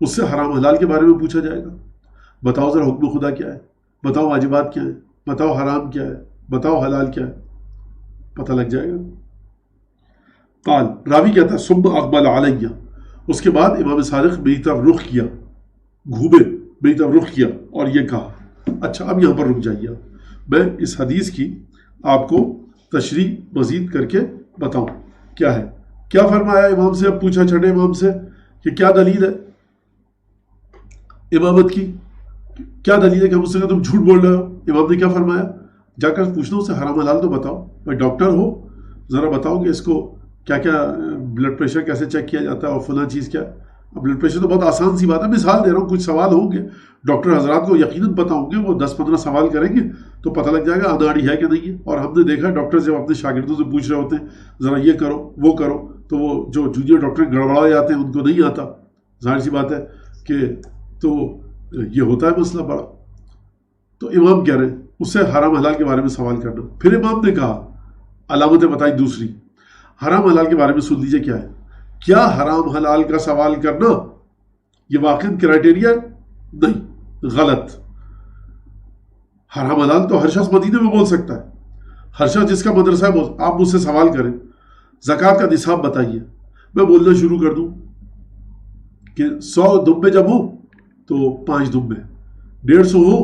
اس سے حرام حلال کے بارے میں پوچھا جائے گا. بتاؤ ذرا حکم خدا کیا ہے, بتاؤ واجبات کیا ہیں, بتاؤ حرام کیا ہے, بتاؤ حلال کیا ہے, پتہ لگ جائے گا. قال, راوی کہتا ہے ثم اقبل علیہ, اس کے بعد امام صادق میری طرف رخ کیا, گھومے میری طرف رخ کیا اور یہ کہا. اچھا اب یہاں پر رک جائیے, میں اس حدیث کی آپ کو تشریح مزید کر کے بتاؤں کیا ہے. کیا فرمایا امام سے؟ اب پوچھا چھٹے امام سے کہ کیا دلیل ہے امامت کی, کیا دلیل ہے کہ مجھ سے تم جھوٹ بول رہے ہو؟ امام نے کیا فرمایا؟ جا کر پوچھنا اسے حرام حلال تو بتاؤ, بھائی ڈاکٹر ہو, ذرا بتاؤ کہ اس کو کیا کیا بلڈ پریشر کیسے چیک کیا جاتا ہے اور فلاں چیز کیا. اب بلڈ پریشر تو بہت آسان سی بات ہے, مثال دے رہا ہوں, کچھ سوال ہوں گے ڈاکٹر حضرات کو یقیناً پتہ ہوں گے, وہ 10-15 سوال کریں گے تو پتہ لگ جائے گا اناڑی ہے کہ نہیں ہے. اور ہم نے دیکھا ڈاکٹر جب اپنے شاگردوں سے پوچھ رہے ہوتے ہیں ذرا یہ کرو وہ کرو, تو وہ جو جونیئر ڈاکٹر گڑبڑا جاتے ہیں, ان کو نہیں آتا. ظاہر سی بات ہے کہ تو یہ ہوتا ہے مسئلہ بڑا. تو امام کہہ رہے ہیں اس سے حرام حلال کے بارے میں سوال کرنا. پھر امام نے کہا علامتیں بتائی دوسری, حرام حلال کے بارے میں سن لیجیے کیا ہے. کیا حرام حلال کا سوال کرنا یہ واقعی کرائٹیریا نہیں, غلط. حرام حلال تو ہر شخص مدینے میں بول سکتا ہے, ہر شخص جس کا مدرسہ ہے. آپ مجھ سے سوال کریں زکوٰۃ کا نصاب بتائیے, میں بولنا شروع کر دوں کہ 100 دمبے جب ہو تو 5 دمبے, 150 ہو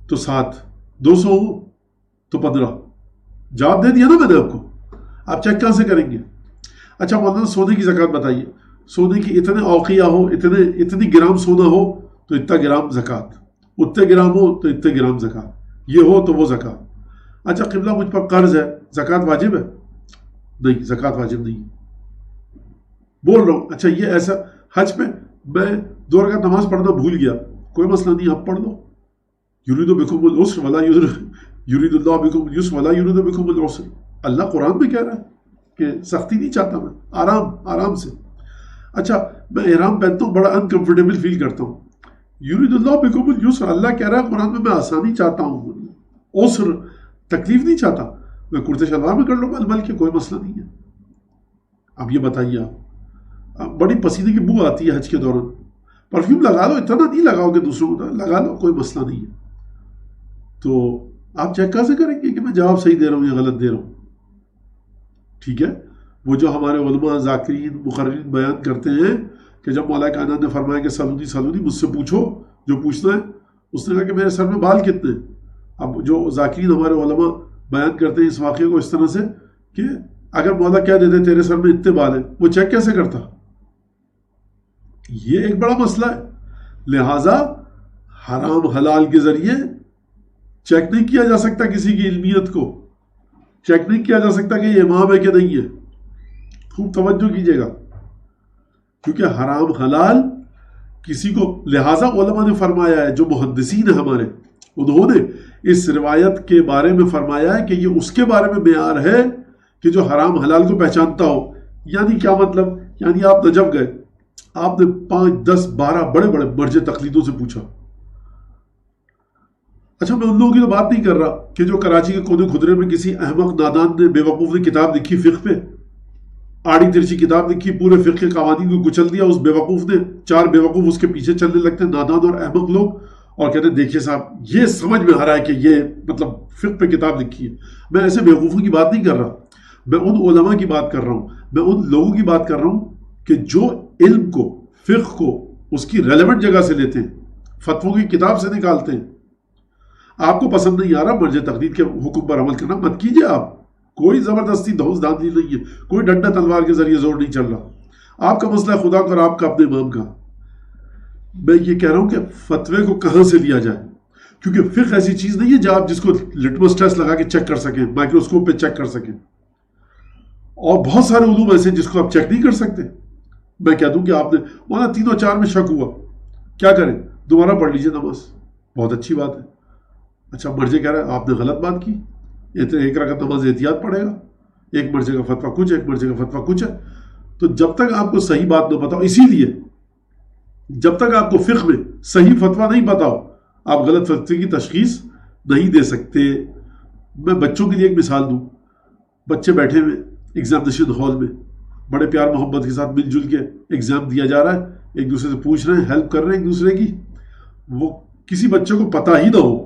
تو 7, 200 ہو تو 15. جواب دے دیا نا میں نے آپ کو, آپ چیک کہاں سے کریں گے؟ اچھا مولانا سونے کی زکوٰۃ بتائیے, سونے کی اتنے اوقیہ ہو, اتنی گرام سونا ہو تو اتنا گرام زکوٰۃ, اتنے گرام ہو تو اتنے گرام زکوٰۃ, یہ ہو تو وہ زکوٰۃ. اچھا قبلہ مجھ پر قرض ہے, زکوٰۃ واجب ہے؟ نہیں, زکوٰۃ واجب نہیں. بول رہا ہوں اچھا یہ ایسا, حج پہ میں 2 رکعت نماز پڑھنا بھول گیا, کوئی مسئلہ نہیں, آپ پڑھ لو. یرید بکم العسر ولا یرید اللہ بکم اليسر ولا یرید بکم العسر. اللہ قرآن میں کہہ رہا ہے کہ سختی نہیں چاہتا میں, آرام سے. اچھا میں احرام پہنتا ہوں, بڑا انکمفرٹیبل فیل کرتا ہوں. یرید اللہ بکم اليسر, اللہ کہہ رہا ہے قرآن میں آسانی چاہتا ہوں, عسر تکلیف نہیں چاہتا. میں کرتے شلوار میں کر لوں گا مل کے, کوئی مسئلہ نہیں ہے. اب یہ بتائیے آپ, بڑی پسینے کی بو آتی ہے حج کے دوران, پرفیوم لگا لو, اتنا نہیں لگاؤ کہ دوسروں کو لگا لو, کوئی مسئلہ نہیں ہے. تو آپ چیک کیسے کریں گے کہ میں جواب صحیح دے رہا ہوں یا غلط دے رہا ہوں؟ ٹھیک ہے، وہ جو ہمارے علماء ذاکرین مقررین بیان کرتے ہیں کہ جب مولا کائنات نے فرمایا کہ سلونی مجھ سے پوچھو جو پوچھنا ہے، اس نے کہا کہ میرے سر میں بال کتنے ہیں. اب جو ذاکرین ہمارے علماء بیان کرتے ہیں اس واقعے کو اس طرح سے کہ اگر مولا کیا دے دے تیرے سر میں اتنے بال ہیں، وہ چیک کیسے کرتا؟ یہ ایک بڑا مسئلہ ہے. لہٰذا حرام حلال کے ذریعے چیک نہیں کیا جا سکتا کسی کی علمیت کو، چیک نہیں کیا جا سکتا کہ یہ امام ہے کہ نہیں ہے. خوب توجہ کیجیے گا، کیونکہ حرام حلال کسی کو، لہٰذا علماء نے فرمایا ہے، جو محدثین ہیں ہمارے، انہوں نے اس روایت کے بارے میں فرمایا ہے کہ یہ اس کے بارے میں معیار ہے کہ جو حرام حلال کو پہچانتا ہو. یعنی کیا مطلب؟ یعنی آپ نجف گئے، آپ نے 5 10 12 بڑے بڑے مرجع تقلیدوں سے پوچھا. اچھا میں ان لوگوں کی تو بات نہیں کر رہا کہ جو کراچی کے کونے خدرے میں کسی احمق نادان نے بے وقوف نے کتاب لکھی فقہ پہ، آڑی ترچی کتاب لکھی، پورے فقہ کے قوانین کو کچل دیا اس بے وقوف نے. 4 بے وقوف اس کے پیچھے چلنے لگتے ہیں، نادان اور احمق لوگ، اور کہتے ہیں دیکھیے صاحب یہ سمجھ میں آ رہا ہے کہ یہ مطلب فقہ پہ کتاب لکھی ہے. میں ایسے بے وقوفوں کی بات نہیں کر رہا، میں ان علماء کی بات کر رہا ہوں، میں ان لوگوں کی بات کر رہا ہوں کہ جو علم کو، فقہ کو اس کی ریلیونٹ جگہ سے لیتے ہیں، فتووں کی کتاب سے نکالتے ہیں. آپ کو پسند نہیں آ رہا مرجع تقلید کے حکم پر عمل کرنا، مت کیجیے. آپ کوئی زبردستی دھوس دھاندلی نہیں ہے، کوئی ڈنڈا تلوار کے ذریعے زور نہیں چل رہا. آپ کا مسئلہ ہے خدا کا اور آپ کا اپنے امام کا. میں یہ کہہ رہا ہوں کہ فتوے کو کہاں سے لیا جائے، کیونکہ فقہ ایسی چیز نہیں ہے جو آپ جس کو لٹمس ٹیسٹ لگا کے چیک کر سکیں، مائکروسکوپ پہ چیک کر سکیں. اور بہت سارے علوم ایسے جس کو آپ چیک نہیں کر سکتے. میں کہہ دوں کہ آپ نے مولانا 3 اور 4 میں شک ہوا، کیا کریں؟ دوبارہ پڑھ لیجیے نماز، بہت اچھی بات ہے. اچھا مرجع کہہ رہا ہے آپ نے غلط بات کی، ایک رکعت نماز احتیاط پڑھے گا، ایک مرجع کا فتویٰ کچھ ہے، ایک مرجع کا فتویٰ کچھ ہے. تو جب تک آپ کو صحیح بات نہ بتاؤ، اسی لیے جب تک آپ کو فقہ میں صحیح فتویٰ نہیں بتاؤ، آپ غلط فتوے کی تشخیص نہیں دے سکتے. میں بچوں کے لیے ایک مثال دوں. بچے بیٹھے ہوئے ایگزامینیشن ہال میں بڑے پیار محبت کے ساتھ مل جل کے ایگزام دیا جا رہا ہے، ایک دوسرے سے پوچھ رہے ہیں، ہیلپ کر رہے ہیں ایک دوسرے کی. وہ کسی بچے کو پتہ ہی نہ ہو،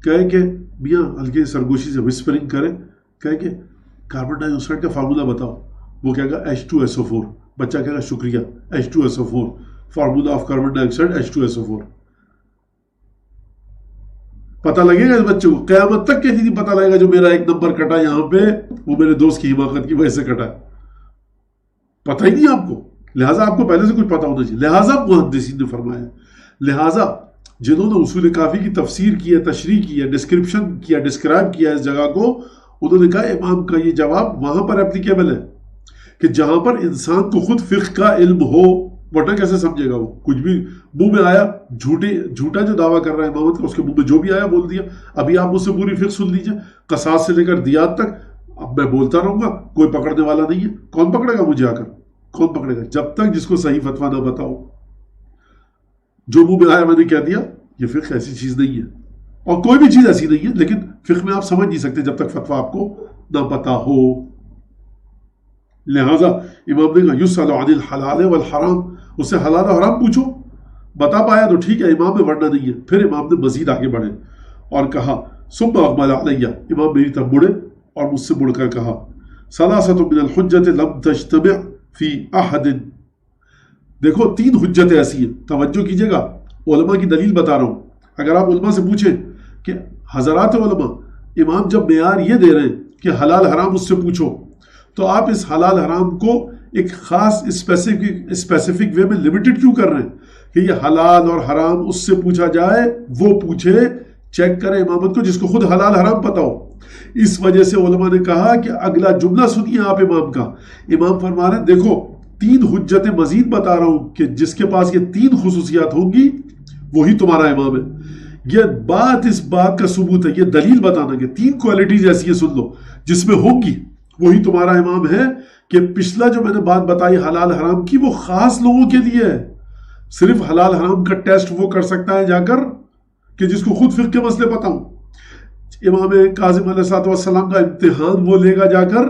کہے کہ میاں ہلکے سرگوشی سے وسپرنگ کرے، کہے کہ کاربن ڈائی آکسائڈ کا فارمولا بتاؤ. وہ کہے گا H2SO4. بچہ کہے گا شکریہ H2SO4، formula of carbon dye oxide H2SO4. پتہ لگے گا اس بچے کو؟ قیامت تک کے نہیں پتہ لگے گا جو میرا 1 نمبر کٹا یہاں پہ وہ میرے دوست کی حماقت کی وجہ سے کٹا ہے. پتہ ہی نہیں آپ کو. لہٰذا آپ کو پہلے سے کچھ پتہ ہونا چاہیے. لہٰذا محدثین نے فرمایا، لہٰذا جنہوں نے اصول کافی کی تفسیر کی ہے، تشریح کی ہے، ڈسکرپشن کیا، ڈسکرائب کیا اس جگہ کو، انہوں نے کہا امام کا یہ جواب وہاں پر اپلیکیبل ہے کہ جہاں پر انسان کو خود فقہ کا علم ہو. ورنہ کیسے سمجھے گا؟ وہ کچھ بھی منہ میں آیا، جھوٹا جو دعویٰ کر رہا ہے امامت کا، اس کے منہ میں جو بھی آیا بول دیا. ابھی آپ مجھ سے پوری فقہ سن لیجیے، قصاص سے لے کر دیات تک. اب میں بولتا رہوں گا، کوئی پکڑنے والا نہیں ہے. کون پکڑے گا مجھے آ کر؟ کون پکڑے گا؟ جب تک جس کو صحیح فتویٰ نہ بتاؤ. جو منہ میں آیا میں نے کہہ دیا. یہ فقہ ایسی چیز نہیں ہے، اور کوئی بھی چیز ایسی نہیں ہے، لیکن فقہ میں آپ سمجھ نہیں سکتے جب تک فتویٰ آپ کو نہ پتا ہو. لہٰذا امام نے کہا یسأل عن الحلال والحرام، اس سے حلال و حرام پوچھو، بتا پایا تو ٹھیک ہے امام میں، ورنہ نہیں ہے. پھر امام نے مزید آگے بڑھے اور کہا ثم اقبل علیہ، امام میری طرف مڑے اور مجھ سے مڑ کر کہا ثلاثۃ من الحجۃ لم تجتمع فی احد. دیکھو 3 حجتیں ایسی ہیں، توجہ کیجیے گا، علماء کی دلیل بتا رہا ہوں. اگر آپ علماء سے پوچھیں کہ حضرات علماء، امام جب معیار یہ دے رہے ہیں کہ حلال حرام اس سے پوچھو، تو آپ اس حلال حرام کو ایک خاص اسپیسیفک وے میں لمیٹڈ کیوں کر رہے ہیں کہ یہ حلال اور حرام اس سے پوچھا جائے؟ وہ پوچھے، چیک کرے امامت کو جس کو خود حلال حرام پتا ہو. اس وجہ سے علماء نے کہا کہ اگلا جملہ سنیے آپ امام کا. امام فرما رہے ہیں دیکھو 3 حجتیں مزید بتا رہا ہوں کہ جس کے پاس یہ 3 خصوصیات ہوں گی وہی تمہارا امام ہے. یہ بات اس بات کا ثبوت ہے، یہ دلیل بتانا کہ 3 کوالٹیز ایسی ہیں سن لو جس میں ہوگی وہی تمہارا امام ہے. کہ پچھلا جو میں نے بات بتائی حلال حرام کی وہ خاص لوگوں کے لیے ہے. صرف حلال حرام کا ٹیسٹ وہ کر سکتا ہے جا کر کہ جس کو خود فقہ کے مسئلے پتہ ہوں. امام کاظم علیہ السلام کا امتحان وہ لے گا جا کر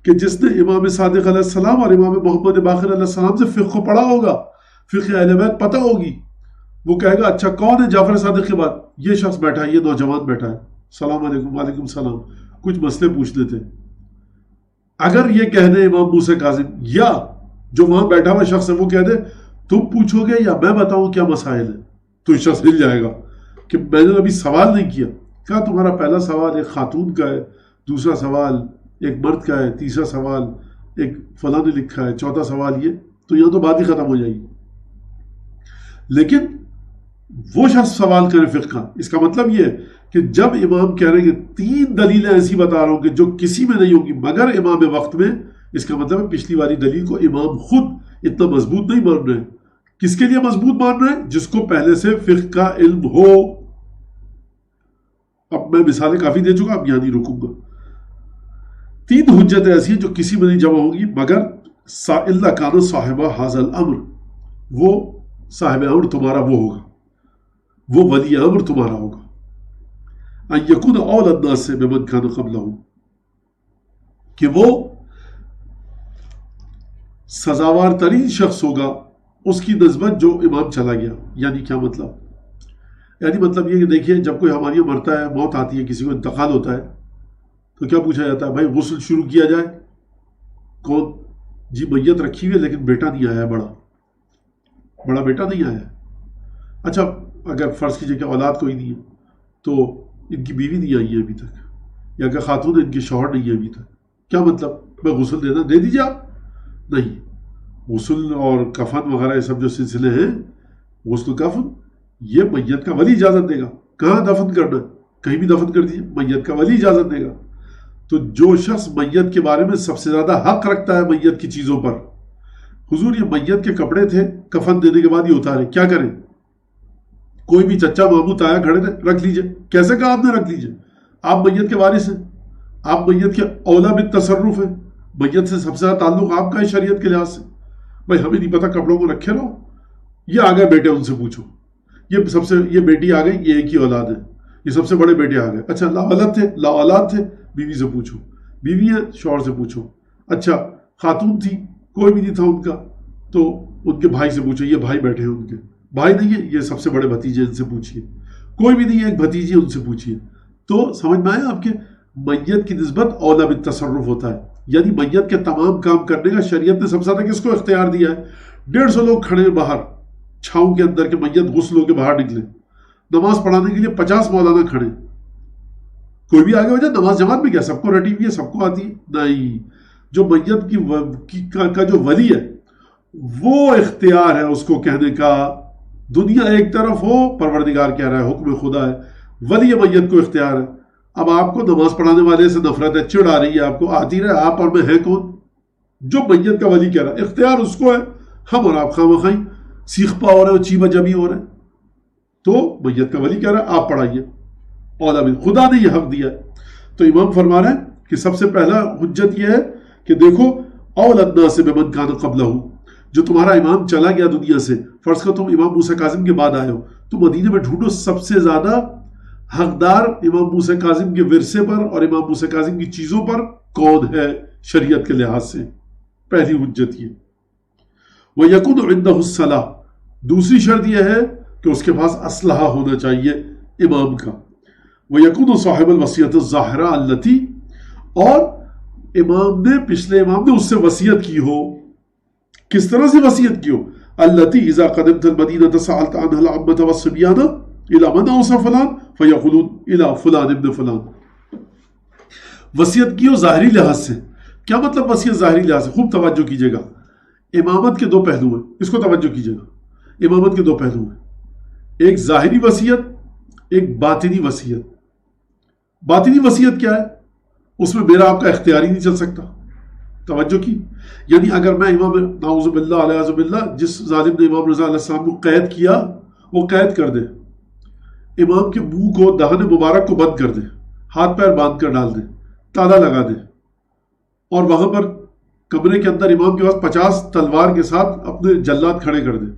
کہ جس نے امام صادق علیہ السلام اور امام محمد باقر علیہ السلام سے فقہ پڑھا ہوگا، فقہ اہل بیت پتہ ہوگی. وہ کہے گا اچھا کون ہے جعفر صادق کے بعد؟ یہ شخص بیٹھا ہے، یہ نوجوان بیٹھا ہے، السلام علیکم. وعلیکم السلام. کچھ مسئلے پوچھنے تھے. اگر یہ کہہ دے امام موسیٰ کاظم یا جو وہاں بیٹھا ہوا شخص ہے وہ کہہ دے تم پوچھو گے یا میں بتاؤں کیا مسائل ہے، تو یہ شخص ہل جائے گا کہ میں نے ابھی سوال نہیں کیا. کہا تمہارا پہلا سوال ایک خاتون کا ہے، دوسرا سوال ایک مرد کا ہے، تیسرا سوال ایک فلاں نے لکھا ہے، چوتھا سوال یہ، تو یہاں تو بات ہی ختم ہو جائے گی. لیکن وہ شخص سوال کرے فقہ کا، اس کا مطلب یہ ہے کہ جب امام کہہ رہے ہیں کہ 3 دلیلیں ایسی بتا رہا ہوں کہ جو کسی میں نہیں ہوگی مگر امام وقت میں، اس کا مطلب ہے پچھلی والی دلیل کو امام خود اتنا مضبوط نہیں مان رہے. کس کے لیے مضبوط مان رہے ہیں؟ جس کو پہلے سے فقہ کا علم ہو. اب میں مثالیں کافی دے چکا، اب یہاں نہیں رکوں گا. 3 حجتیں ایسی ہیں جو کسی میں نہیں جمع ہوگی مگر الا کان صاحب ھذا الامر، وہ صاحب امر تمہارا وہ ہوگا، وہ ولی امر تمہارا ہوگا. ان یکون اولی الناس بمن کان قبلہ، کہ وہ سزاوار ترین شخص ہوگا اس کی نسبت جو امام چلا گیا. یعنی کیا مطلب؟ یعنی مطلب یہ کہ دیکھیے جب کوئی ہمارے یہاں مرتا ہے، موت آتی ہے، کسی کو انتقال ہوتا ہے، تو کیا پوچھا جاتا ہے؟ بھائی غسل شروع کیا جائے. کون؟ جی میت رکھی ہوئی ہے لیکن بیٹا نہیں آیا، بڑا بیٹا نہیں آیا. اچھا اگر فرض کیجئے کہ اولاد کوئی نہیں ہے تو ان کی بیوی نہیں آئی ہے ابھی تک، یا کہ خاتون ان کے شوہر نہیں ہے ابھی تک. کیا مطلب؟ میں غسل دینا دے دیجیے آپ. نہیں، غسل اور کفن وغیرہ یہ سب جو سلسلے ہیں، غسل کفن یہ میت کا ولی اجازت دے گا. کہاں دفن کرنا؟ کہیں بھی دفن کر دیجیے، میت کا ولی اجازت دے گا. تو جو شخص میت کے بارے میں سب سے زیادہ حق رکھتا ہے میت کی چیزوں پر، حضور یہ میت کے کپڑے تھے، کفن دینے کے بعد یہ اتارے، کیا کریں؟ کوئی بھی چچا مامو تایا کھڑے تھے، رکھ لیجئے. کیسے کہا آپ نے رکھ لیجئے؟ آپ میت کے وارث ہیں، آپ میت کے اولا بالتصرف ہیں، میت سے سب سے زیادہ تعلق آپ کا ہے شریعت کے لحاظ سے. بھائی ہمیں نہیں پتا، کپڑوں کو رکھے رہو. یہ آ گئے بیٹے، ان سے پوچھو. یہ بیٹی آ گئی، یہ ایک ہی اولاد ہے، یہ سب سے بڑے بیٹے آ گئے. اچھا لا اولاد تھے، بیوی سے پوچھو. بیوی ہے، شوہر سے پوچھو. اچھا خاتون تھی، کوئی بھی نہیں تھا ان کا، تو ان کے بھائی سے پوچھو. یہ بھائی بیٹھے ہیں، ان کے بھائی نہیں ہے، یہ سب سے بڑے بھتیجے، ان سے پوچھیے. کوئی بھی نہیں ہے، ایک بھتیجی، ان سے پوچھیے. تو سمجھ میں آیا آپ کے؟ میت کی نسبت اولا بالتصرف ہوتا ہے. یعنی میت کے تمام کام کرنے کا شریعت نے سب سے زیادہ کس کو اختیار دیا ہے؟ 150 لوگ کھڑے باہر چھاؤں کے اندر کہ میت غسل ہو کے باہر نکلے. نماز پڑھانے کے لیے 50 مولانا کھڑے. کوئی بھی آگے ہو جائے نماز جماعت میں، کیا سب کو رٹی ہوئی ہے، سب کو آتی ہے؟ نہیں. جو میت کا جو ولی ہے وہ اختیار ہے اس کو کہنے کا. دنیا ایک طرف ہو، پروردگار کہہ رہا ہے، حکم خدا ہے، ولی میت کو اختیار ہے. اب آپ کو نماز پڑھانے والے سے نفرت ہے، چڑ آ رہی ہے، آپ کو آتی رہے، آپ اور میں ہے کون؟ جو میت کا ولی کہہ رہا ہے، اختیار اس کو ہے. ہم اور آپ خواہ سیخ پا ہو رہے ہیں، چیبا جبی ہو رہے ہیں. تو میت کا ولی کہہ رہا ہے آپ پڑھائیے. اولا بھی خدا نے یہ حق دیا ہے. تو امام فرما رہے ہیں کہ سب سے پہلا حجت یہ ہے کہ دیکھو اولی الناس بمن کان قبلہ، جو تمہارا امام چلا گیا دنیا سے، فرض کرو تم امام موسیٰ کاظم کے بعد آئے ہو، تو مدینے میں ڈھونڈو سب سے زیادہ حقدار امام موسیٰ کاظم کے ورثے پر اور امام موسیٰ کاظم کی چیزوں پر کون ہے شریعت کے لحاظ سے. پہلی حجت یہ. وَيَكُنُ عِنْدَهُ الصَّلَاةُ، دوسری شرط یہ ہے کہ اس کے پاس اسلحہ ہونا چاہیے امام کا. وَيَكُنُ صاحب الوصیۃ الظاہرہ التي، اور امام نے، پچھلے امام نے اس سے وصیت کی ہو. کس طرح سے وصیت کی ہو؟ التي اذا قدمت المدینہ سألت عنها العامة والصبیان الى من اوصى فلان فیقولون الى فلان ابن فلان. وصیت کی ہو ظاہری لحاظ سے. کیا مطلب وصیت ظاہری لحاظ سے؟ خوب توجہ کیجیے گا. امامت کے 2 پہلو ہیں، اس کو توجہ کیجیے گا. امامت کے 2 پہلو ہیں، ایک ظاہری وصیت، ایک باطنی وصیت. باطنی وصیت کیا ہے؟ اس میں میرا آپ کا اختیار ہی نہیں چل سکتا. توجہ کی. یعنی اگر میں امام نعوذ باللہ علیہ باللہ، جس ظالم نے امام رضا علیہ السلام کو قید کیا، وہ قید کر دے، امام کے منہ کو، دہن مبارک کو بند کر دے، ہاتھ پیر باندھ کر ڈال دے، تالا لگا دے، اور وہاں پر کمرے کے اندر امام کے پاس 50 تلوار کے ساتھ اپنے جلاد کھڑے کر دے،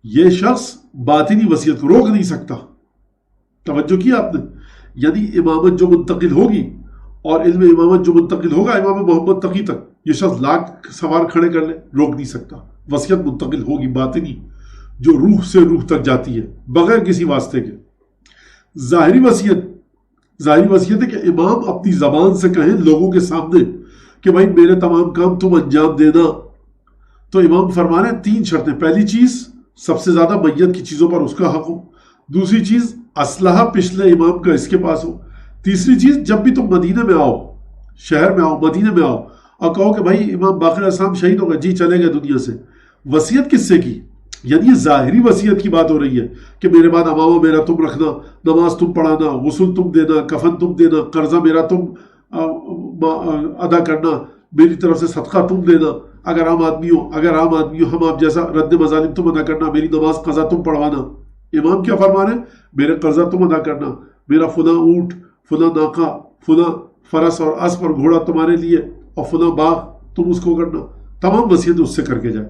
یہ شخص باطنی وصیت کو روک نہیں سکتا. توجہ کی آپ نے؟ یعنی امامت جو منتقل ہوگی اور علم امامت جو منتقل ہوگا امام محمد تقی تک، یہ شخص لاکھ سوار کھڑے کر لے، روک نہیں سکتا. وصیت منتقل ہوگی باطنی، جو روح سے روح تک جاتی ہے بغیر کسی واسطے کے. ظاہری وصیت ظاہری وصیت ہے کہ امام اپنی زبان سے کہیں لوگوں کے سامنے کہ بھائی میرے تمام کام تم انجام دینا. تو امام فرما رہے ہیں 3 شرطیں. پہلی چیز سب سے زیادہ میت کی چیزوں پر اس کا حق ہو. دوسری چیز اسلحہ پچھلے امام کا اس کے پاس ہو. تیسری چیز جب بھی تم مدینے میں آؤ، شہر میں آؤ، مدینے میں آؤ اور کہو کہ بھائی امام باقر علیہ السلام شہید ہو گئے، جی چلے گئے دنیا سے. وصیت کس سے کی؟ یعنی یہ ظاہری وصیت کی بات ہو رہی ہے کہ میرے بعد امامہ میرا تم رکھنا، نماز تم پڑھانا، غسل تم دینا، کفن تم دینا، قرضہ میرا تم ادا کرنا، میری طرف سے صدقہ تم دینا، اگر عام آدمی ہو ہم آپ جیسا رد مظالم تم ادا کرنا، میری نماز قضا تم پڑھوانا. امام کیا فرما رہے ہیں؟ میرے قرضہ تم ادا کرنا، میرا فلاں اونٹ، فلاں ناقہ، فلاں فرس اور اسب اور گھوڑا تمہارے لیے، اور فلاں باغ تم اس کو کرنا. تمام وصیت اس سے کر کے جائے.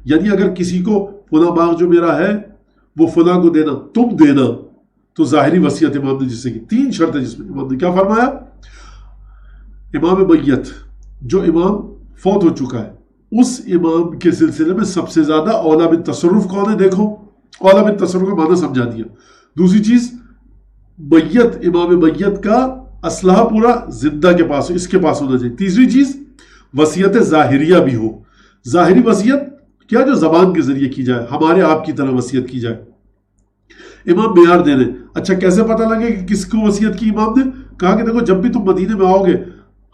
یعنی اگر کسی کو فلاں باغ جو میرا ہے وہ فلاں کو دینا، تم دینا، تو ظاہری وصیت امام نے جس سے کی. 3 شرطیں جس میں امام نے کیا فرمایا؟ امام میت، جو امام فوت ہو چکا ہے، اس امام کے سلسلے میں سب سے زیادہ اولا بالتصرف کون ہے؟ دیکھو اولا بالتصرف کا معنی سمجھا دیا. دوسری چیز میت، امام میت کا اسلحہ پورا زندہ کے پاس ہو، اس کے پاس ہونا چاہیے. تیسری چیز وصیت ظاہریہ بھی ہو. ظاہری وصیت کیا؟ جو زبان کے ذریعے کی جائے، ہمارے آپ کی طرح وصیت کی جائے. امام معیار دے رہے. اچھا کیسے پتہ لگے کہ کس کو وصیت کی؟ امام نے کہا کہ دیکھو جب بھی تم مدینے میں آؤ گے،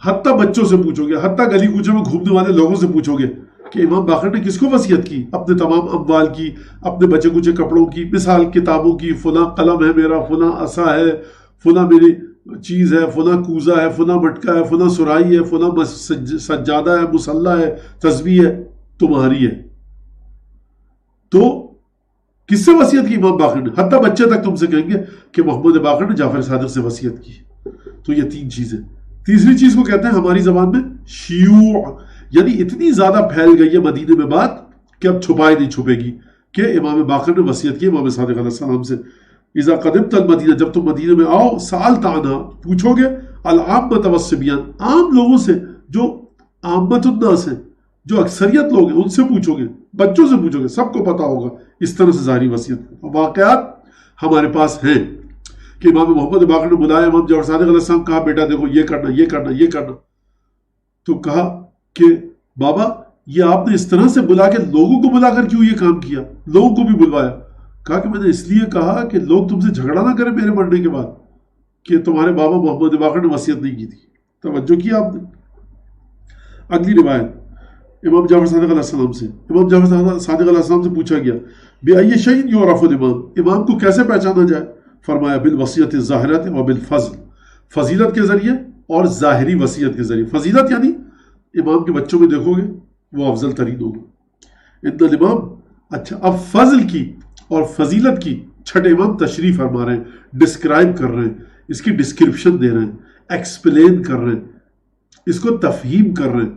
حتیٰ بچوں سے پوچھو گے، حتیٰ گلی کوچے میں گھومنے والے لوگوں سے پوچھو گے کہ امام باقر نے کس کو وصیت کی؟ اپنے تمام اموال کی، اپنے بچے کچے کپڑوں کی، مثال کتابوں کی، فلاں قلم ہے میرا، فلاں عصا ہے، فلاں میری چیز ہے، فلاں کوزہ ہے، فلاں مٹکا ہے، فلاں سرائی ہے، فلاں سجادہ ہے، مصلی ہے، تسبیح ہے، تمہاری ہے. تو کس سے وصیت کی امام باقر نے؟ حتیٰ بچے تک تم سے کہیں گے کہ محمد باقر نے جعفر صادق سے وصیت کی. تو یہ 3 چیزیں. تیسری چیز کو کہتے ہیں ہماری زبان میں شیوع، یعنی اتنی زیادہ پھیل گئی ہے مدینے میں بات کہ اب چھپائی نہیں چھپے گی کہ امام باقر نے وصیت کی امام صادق علیہ السلام سے. اذا قدمت المدینہ، جب تم مدینے میں آؤ، سألت عنہا، پوچھو گے، العامۃ والصبیان، عام لوگوں سے، جو عامۃ الناس ہیں، جو اکثریت لوگ ہیں، ان سے پوچھو گے، بچوں سے پوچھو گے، سب کو پتا ہوگا. اس طرح سے ظاہری وصیت. واقعات ہمارے پاس ہیں کہ امام محمد باقر نے بلایا امام جعفر صادق علیہ السلام، کہا بیٹا دیکھو یہ کرنا، یہ کرنا، یہ کرنا. تو کہا کہ بابا یہ آپ نے اس طرح سے بلا کے لوگوں کو بلا کر کیوں یہ کام کیا؟ لوگوں کو بھی بلوایا. کہا کہ میں نے اس لیے کہا کہ لوگ تم سے جھگڑا نہ کریں میرے مرنے کے بعد کہ تمہارے بابا محمد باقر نے وصیت نہیں کی تھی. توجہ کیا آپ نے. اگلی روایت امام جعفر صادق علیہ السلام سے، امام جعفر صادق علیہ السلام سے پوچھا گیا بِأَيِّ شَيْءٍ يُعْرَفُ الْإِمَامُ، امام کو کیسے پہچانا جائے؟ فرمایا بالوصیت الظاہرۃ وبالفضل، فضیلت کے ذریعے اور ظاہری وصیت کے ذریعے. فضیلت یعنی امام کے بچوں میں دیکھو گے وہ افضل ترین ہوگا. ان الامام. اچھا اب فضل کی اور فضیلت کی چھٹے امام تشریح فرما رہے ہیں، ڈسکرائب کر رہے ہیں، اس کی ڈسکرپشن دے رہے ہیں، ایکسپلین کر رہے ہیں، اس کو تفہیم کر رہے ہیں،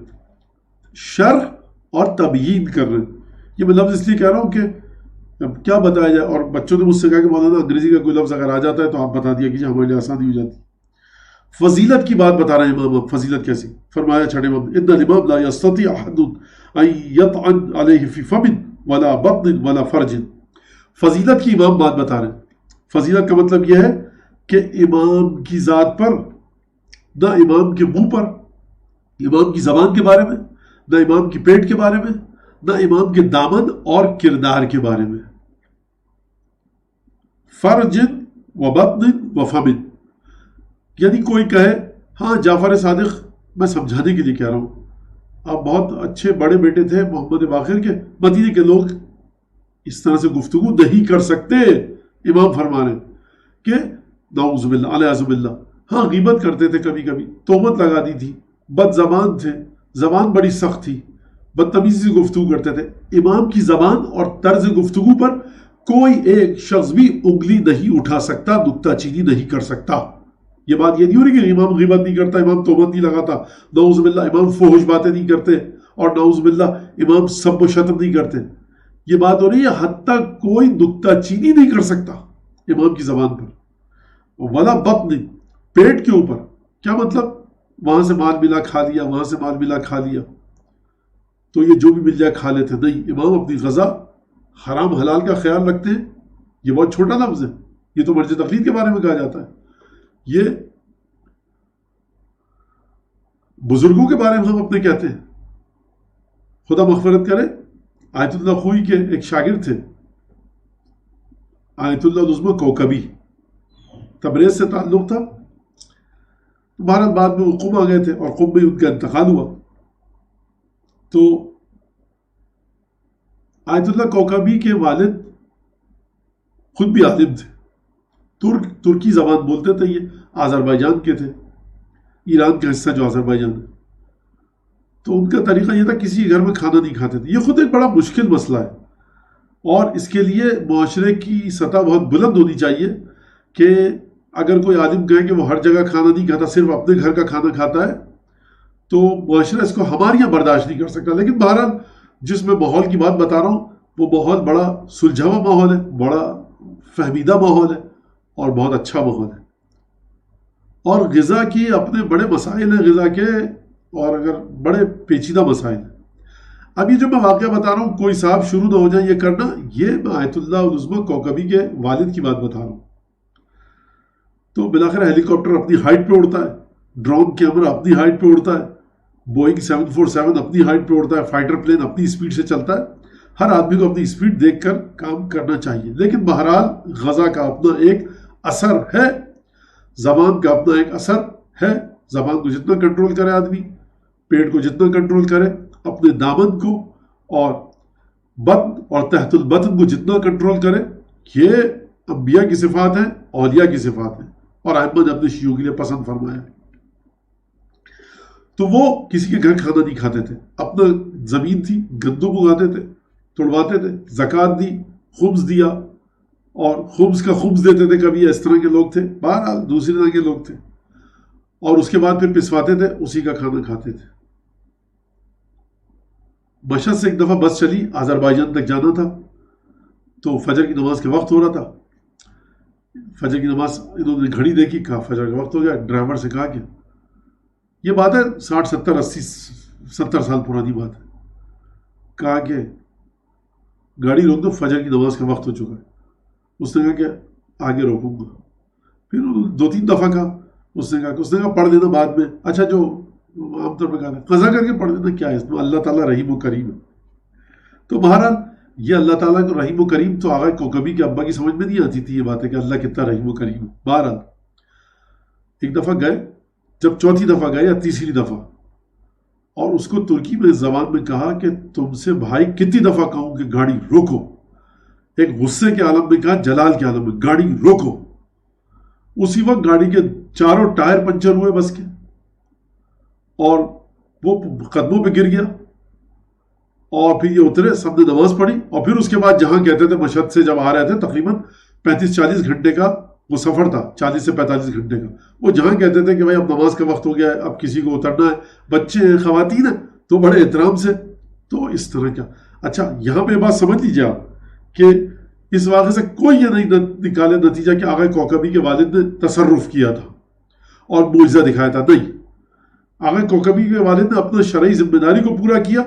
شرح اور تبیین کر رہے ہیں. یہ میں لفظ اس لیے کہہ رہا ہوں کہ کیا بتایا جائے، اور بچوں نے مجھ سے کہا کہ مولانا انگریزی کا کوئی لفظ اگر آ جاتا ہے تو آپ بتا دیا کیجیے، ہمارے لیے آسانی ہو جاتی. فضیلت کی بات بتا رہے ہیں امام. فضیلت کیسی؟ فرمایا چھٹے امام، ان الامام لا یستطیع احد ان یطعن علیہ فی فم ولا بطن ولا فرج. فضیلت کی امام بات بتا رہے ہیں. فضیلت کا مطلب یہ ہے کہ امام کی ذات پر، نہ امام کے منہ پر، امام کی زبان کے بارے میں، نہ امام کی پیٹ کے بارے میں، نہ امام کے دامن اور کردار کے بارے میں. فرج و بطن و فم، یعنی کوئی کہے ہاں جعفر صادق، میں سمجھانے کے لیے کہہ رہا ہوں، آپ بہت اچھے بڑے بیٹے تھے محمد باقر کے، مدینے کے لوگ اس طرح سے گفتگو نہیں کر سکتے. امام فرما رہے کہ نعوذ باللہ علیہ باللہ، ہاں غیبت کرتے تھے، کبھی کبھی تہمت لگا دی تھی، بد زبان تھے، زبان بڑی سخت تھی، بدتمیزی سے گفتگو کرتے تھے. امام کی زبان اور طرز گفتگو پر کوئی ایک شخص بھی انگلی نہیں اٹھا سکتا، نکتہ چینی نہیں کر سکتا. یہ بات یہ نہیں ہو رہی کہ امام غیبت نہیں کرتا، امام تہمت نہیں لگاتا، نعوذ باللہ امام فحش باتیں نہیں کرتے، اور نعوذ باللہ امام سب و شتم نہیں کرتے. یہ بات ہو رہی ہے حتیٰ کوئی نکتہ چینی نہیں کر سکتا امام کی زبان پر. ولا بطن، پیٹ کے اوپر. کیا مطلب؟ وہاں سے مال ملا کھا لیا، وہاں سے مال ملا کھا لیا، تو یہ جو بھی مل جائے کھا لیتے. نہیں، امام اپنی غذا حرام حلال کا خیال رکھتے ہیں. یہ بہت چھوٹا لفظ ہے، یہ تو مرج تقلید کے بارے میں کہا جاتا ہے. یہ بزرگوں کے بارے میں ہم اپنے کہتے ہیں. خدا مغفرت کرے، آیت اللہ خوئی کے ایک شاگرد تھے، آیت اللہ العظمی کوکبی، تبریز سے تعلق تھا. بھارت بعد میں وہ قم آ گئے تھے اور قم میں ان کا انتقال ہوا. تو آیت اللہ کوکبی کے والد خود بھی عالم تھے، ترکی زبان بولتے تھے. یہ آذربائیجان کے تھے، ایران کا حصہ جو آذربائیجان ہے. تو ان کا طریقہ یہ تھا کسی گھر میں کھانا نہیں کھاتے تھے. یہ خود ایک بڑا مشکل مسئلہ ہے اور اس کے لیے معاشرے کی سطح بہت بلند ہونی چاہیے کہ اگر کوئی عالم کہے کہ وہ ہر جگہ کھانا نہیں کھاتا، صرف اپنے گھر کا کھانا کھاتا ہے، تو معاشرہ اس کو ہمارے یہاں برداشت نہیں کر سکتا. لیکن بہرحال جس میں ماحول کی بات بتا رہا ہوں وہ ماحول بڑا سلجھا ہوا ماحول ہے، بڑا فہمیدہ ماحول ہے اور بہت اچھا ماحول ہے. اور غذا کی اپنے بڑے مسائل ہیں غذا کے، اور اگر بڑے پیچیدہ مسائل ہیں. اب یہ جو میں واقعہ بتا رہا ہوں کوئی صاحب شروع نہ ہو جائے یہ کرنا، یہ میں آیت اللہ العظمی کوکبی کے والد کی بات بتا رہا ہوں. تو بلاخر ہیلی کاپٹر اپنی ہائٹ پہ اڑتا ہے، ڈرون کیمرہ اپنی ہائٹ پہ اڑتا ہے، بوئنگ 747 اپنی ہائٹ پہ اڑتا ہے، فائٹر پلین اپنی اسپیڈ سے چلتا ہے. ہر آدمی کو اپنی اسپیڈ دیکھ کر کام کرنا چاہیے. لیکن بہرحال غذا کا اپنا ایک اثر ہے، زبان کا اپنا ایک اثر ہے. زبان کو جتنا کنٹرول کرے آدمی، پیٹ کو جتنا کنٹرول کرے، اپنے دامن کو اور بطن اور تحت البطن کو جتنا کنٹرول کرے، یہ انبیاء کی صفات ہیں، اولیاء کی صفات ہیں اور ائمہ نے اپنے شیوخ کے لیے پسند فرمایا. تو وہ کسی کے گھر کھانا نہیں کھاتے تھے، اپنا زمین تھی گندم اگاتے تھے، توڑواتے تھے، زکوٰۃ دی، خمس دیا اور خمس کا خمس دیتے تھے. کبھی اس طرح کے لوگ تھے، بہرحال دوسری طرح کے لوگ تھے. اور اس کے بعد پھر پسواتے تھے، اسی کا کھانا کھاتے تھے. مشہد سے ایک دفعہ بس چلی، آذربائیجان تک جانا تھا. تو فجر کی نماز کا وقت ہو رہا تھا. فجر کی نماز انہوں نے گھڑی دیکھی، کہا فجر کا وقت ہو گیا. ڈرائیور سے کہا کہ یہ بات ہے 60 70 80 70 سال پرانی بات ہے. کہا کہ گاڑی روک دو، فجر کی نماز کا وقت ہو چکا ہے. اس نے کہا کہ آگے روکوں گا. پھر 2-3 دفعہ کہا. اس نے کہا پڑھ دینا بعد میں. اچھا جو عام طور پہ کہا قضا کر کے پڑھ دینا، کیا ہے اس میں، اللہ تعالیٰ رحیم و کریم ہے. تو بہرحال یہ اللہ تعالیٰ کو رحیم و کریم تو آغا کوکبی کے ابا کی سمجھ میں نہیں آتی تھی یہ بات ہے کہ اللہ کتنا رحیم و کریم ہے. بہرحال ایک دفعہ گئے، جب چوتھی دفعہ گئے یا تیسری دفعہ، اور اس کو ترکی میں زبان میں کہا کہ تم سے بھائی کتنی دفعہ کہوں کہ گاڑی روکو. ایک غصے کے عالم میں کہا، جلال کے عالم میں، گاڑی روکو. اسی وقت گاڑی کے چاروں ٹائر پنچر ہوئے بس کے، اور وہ قدموں پہ گر گیا. اور پھر یہ اترے، سب نے نماز پڑھی. اور پھر اس کے بعد جہاں کہتے تھے مشہد سے جب آ رہے تھے، تقریباً 35-40 گھنٹے کا وہ سفر تھا، 40 سے 45 گھنٹے کا. وہ جہاں کہتے تھے کہ بھائی اب نماز کا وقت ہو گیا ہے، اب کسی کو اترنا ہے، بچے ہیں، خواتین ہیں، تو بڑے احترام سے. تو اس طرح کا. اچھا یہاں پہ بات سمجھ لیجیے آپ کہ اس واقعے سے کوئی یہ نہیں نکالے نتیجہ کہ آغا کوکبی کے والد نے تصرف کیا تھا اور معجزہ دکھایا تھا. نہیں، آغا کوکبی کے والد نے اپنا شرعی ذمہ داری کو پورا کیا.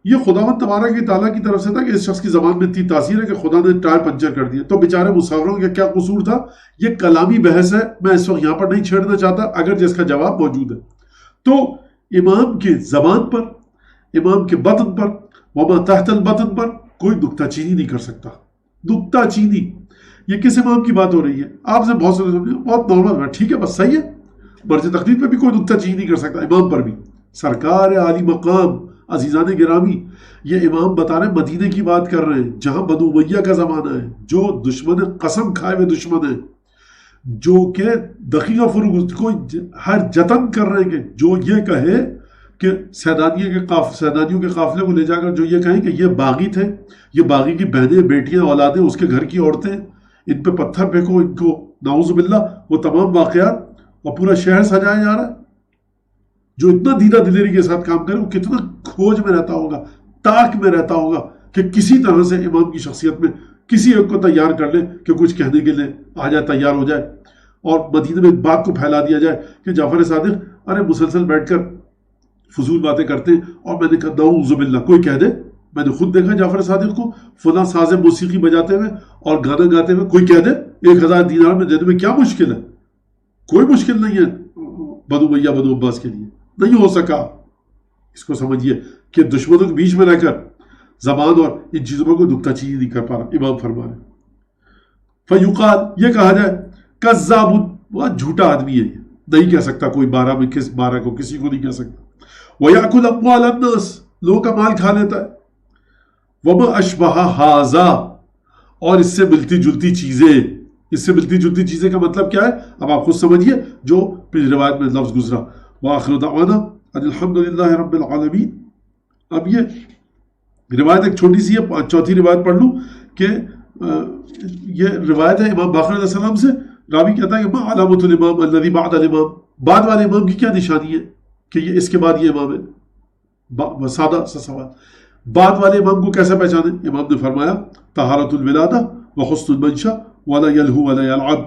یہ خداوند تبارک و تعالیٰ کی طرف سے تھا کہ اس شخص کی زبان میں اتنی تاثیر ہے کہ خدا نے ٹائر پنچر کر دیا. تو بیچارے مسافروں کا کیا قصور تھا؟ یہ کلامی بحث ہے، میں اس وقت یہاں پر نہیں چھیڑنا چاہتا، اگر جس کا جواب موجود ہے. تو امام کے زبان پر، امام کے بطن پر، وما تحت البطن پر کوئی نکتہ چینی نہیں کر سکتا. نکتہ چینی، یہ کس امام کی بات ہو رہی ہے؟ آپ سے بہت سارے سمجھے بہت نارمل ہے، ٹھیک ہے بس صحیح ہے. مرض تقدیر پہ بھی کوئی نکتہ چینی نہیں کر سکتا، امام پر بھی. سرکار عالی مقام، عزیزان گرامی، یہ امام بتا رہے ہیں، مدینے کی بات کر رہے ہیں جہاں بنو امیہ کا زمانہ ہے، جو دشمن قسم کھائے ہوئے دشمن ہیں، جو کہ دقیقہ فروغ کو ہر جتن کر رہے ہیں کہ جو یہ کہے کہ سیدانیوں کے قافلے کو لے جا کر جو یہ کہیں کہ یہ باغی تھے، یہ باغی کی بہنیں، بیٹیاں، اولادیں، اس کے گھر کی عورتیں، ان پہ پتھر پھینکو، ان کو نعوذ باللہ، وہ تمام واقعات، اور پورا شہر سجایا جا رہا ہے. جو اتنا دیدہ دلیری کے ساتھ کام کرے وہ کتنا کھوج میں رہتا ہوگا، تاک میں رہتا ہوگا کہ کسی طرح سے امام کی شخصیت میں کسی ایک کو تیار کر لے کہ کچھ کہنے کے لیے آ جائے، تیار ہو جائے، اور مدینے میں بات کو پھیلا دیا جائے کہ جعفر صادق ارے مسلسل بیٹھ کر فضول باتیں کرتے ہیں. اور میں نے کہا نعوذ باللہ، کوئی کہہ دے، میں نے خود دیکھا جعفر صادق کو فلاں ساز موسیقی بجاتے ہوئے اور گانا گاتے ہوئے، کوئی کہہ دے 1000 دینار میں دینے میں کیا مشکل ہے؟ کوئی مشکل نہیں ہے بنو امیہ بنو عباس کے لیے. نہیں ہو سکا. اس کو سمجھیے کہ دشمنوں کے بیچ میں رہ کر زبان اور ان چیزوں پر کوئی نکتہ چینی نہیں کر پا رہا. امام فرما رہے فیقال یہ کہا جائے کذاب بہت جھوٹا آدمی ہے, یہ نہیں کہہ سکتا کوئی 12 میں کس 12 کو کسی کو نہیں کہہ سکتا. وَيَأْكُلْ أَمْوَالَ النَّاسِ لوگوں کا مال کھا لیتا ہے. وَمَا أَشْبَهَ هَذَا اور اس سے ملتی جلتی چیزیں. اس سے ملتی جلتی چیزیں کا مطلب کیا ہے اب آپ خود سمجھیے جو پچھلی روایت میں لفظ گزرا. وَآخِرُ دَعْوَانَا أَنِ الْحَمْدُ لِلَّهِ رَبِّ الْعَالَمِينَ. اب یہ روایت ایک چھوٹی سی ہے, چوتھی روایت پڑھ لوں کہ یہ روایت ہے امام باقر علیہ السلام سے. راوی کہتا ہے کہ ما علامت الامام الذی بعد الامام, بعد والے امام کی کیا نشانی ہے کہ یہ اس کے بعد یہ امام ہے. سادہ سا سوال, بعد والے امام کو کیسے پہچانے؟ امام نے فرمایا طہارت الولادہ وحسن المنشا ولا یلہو ولا یلعب.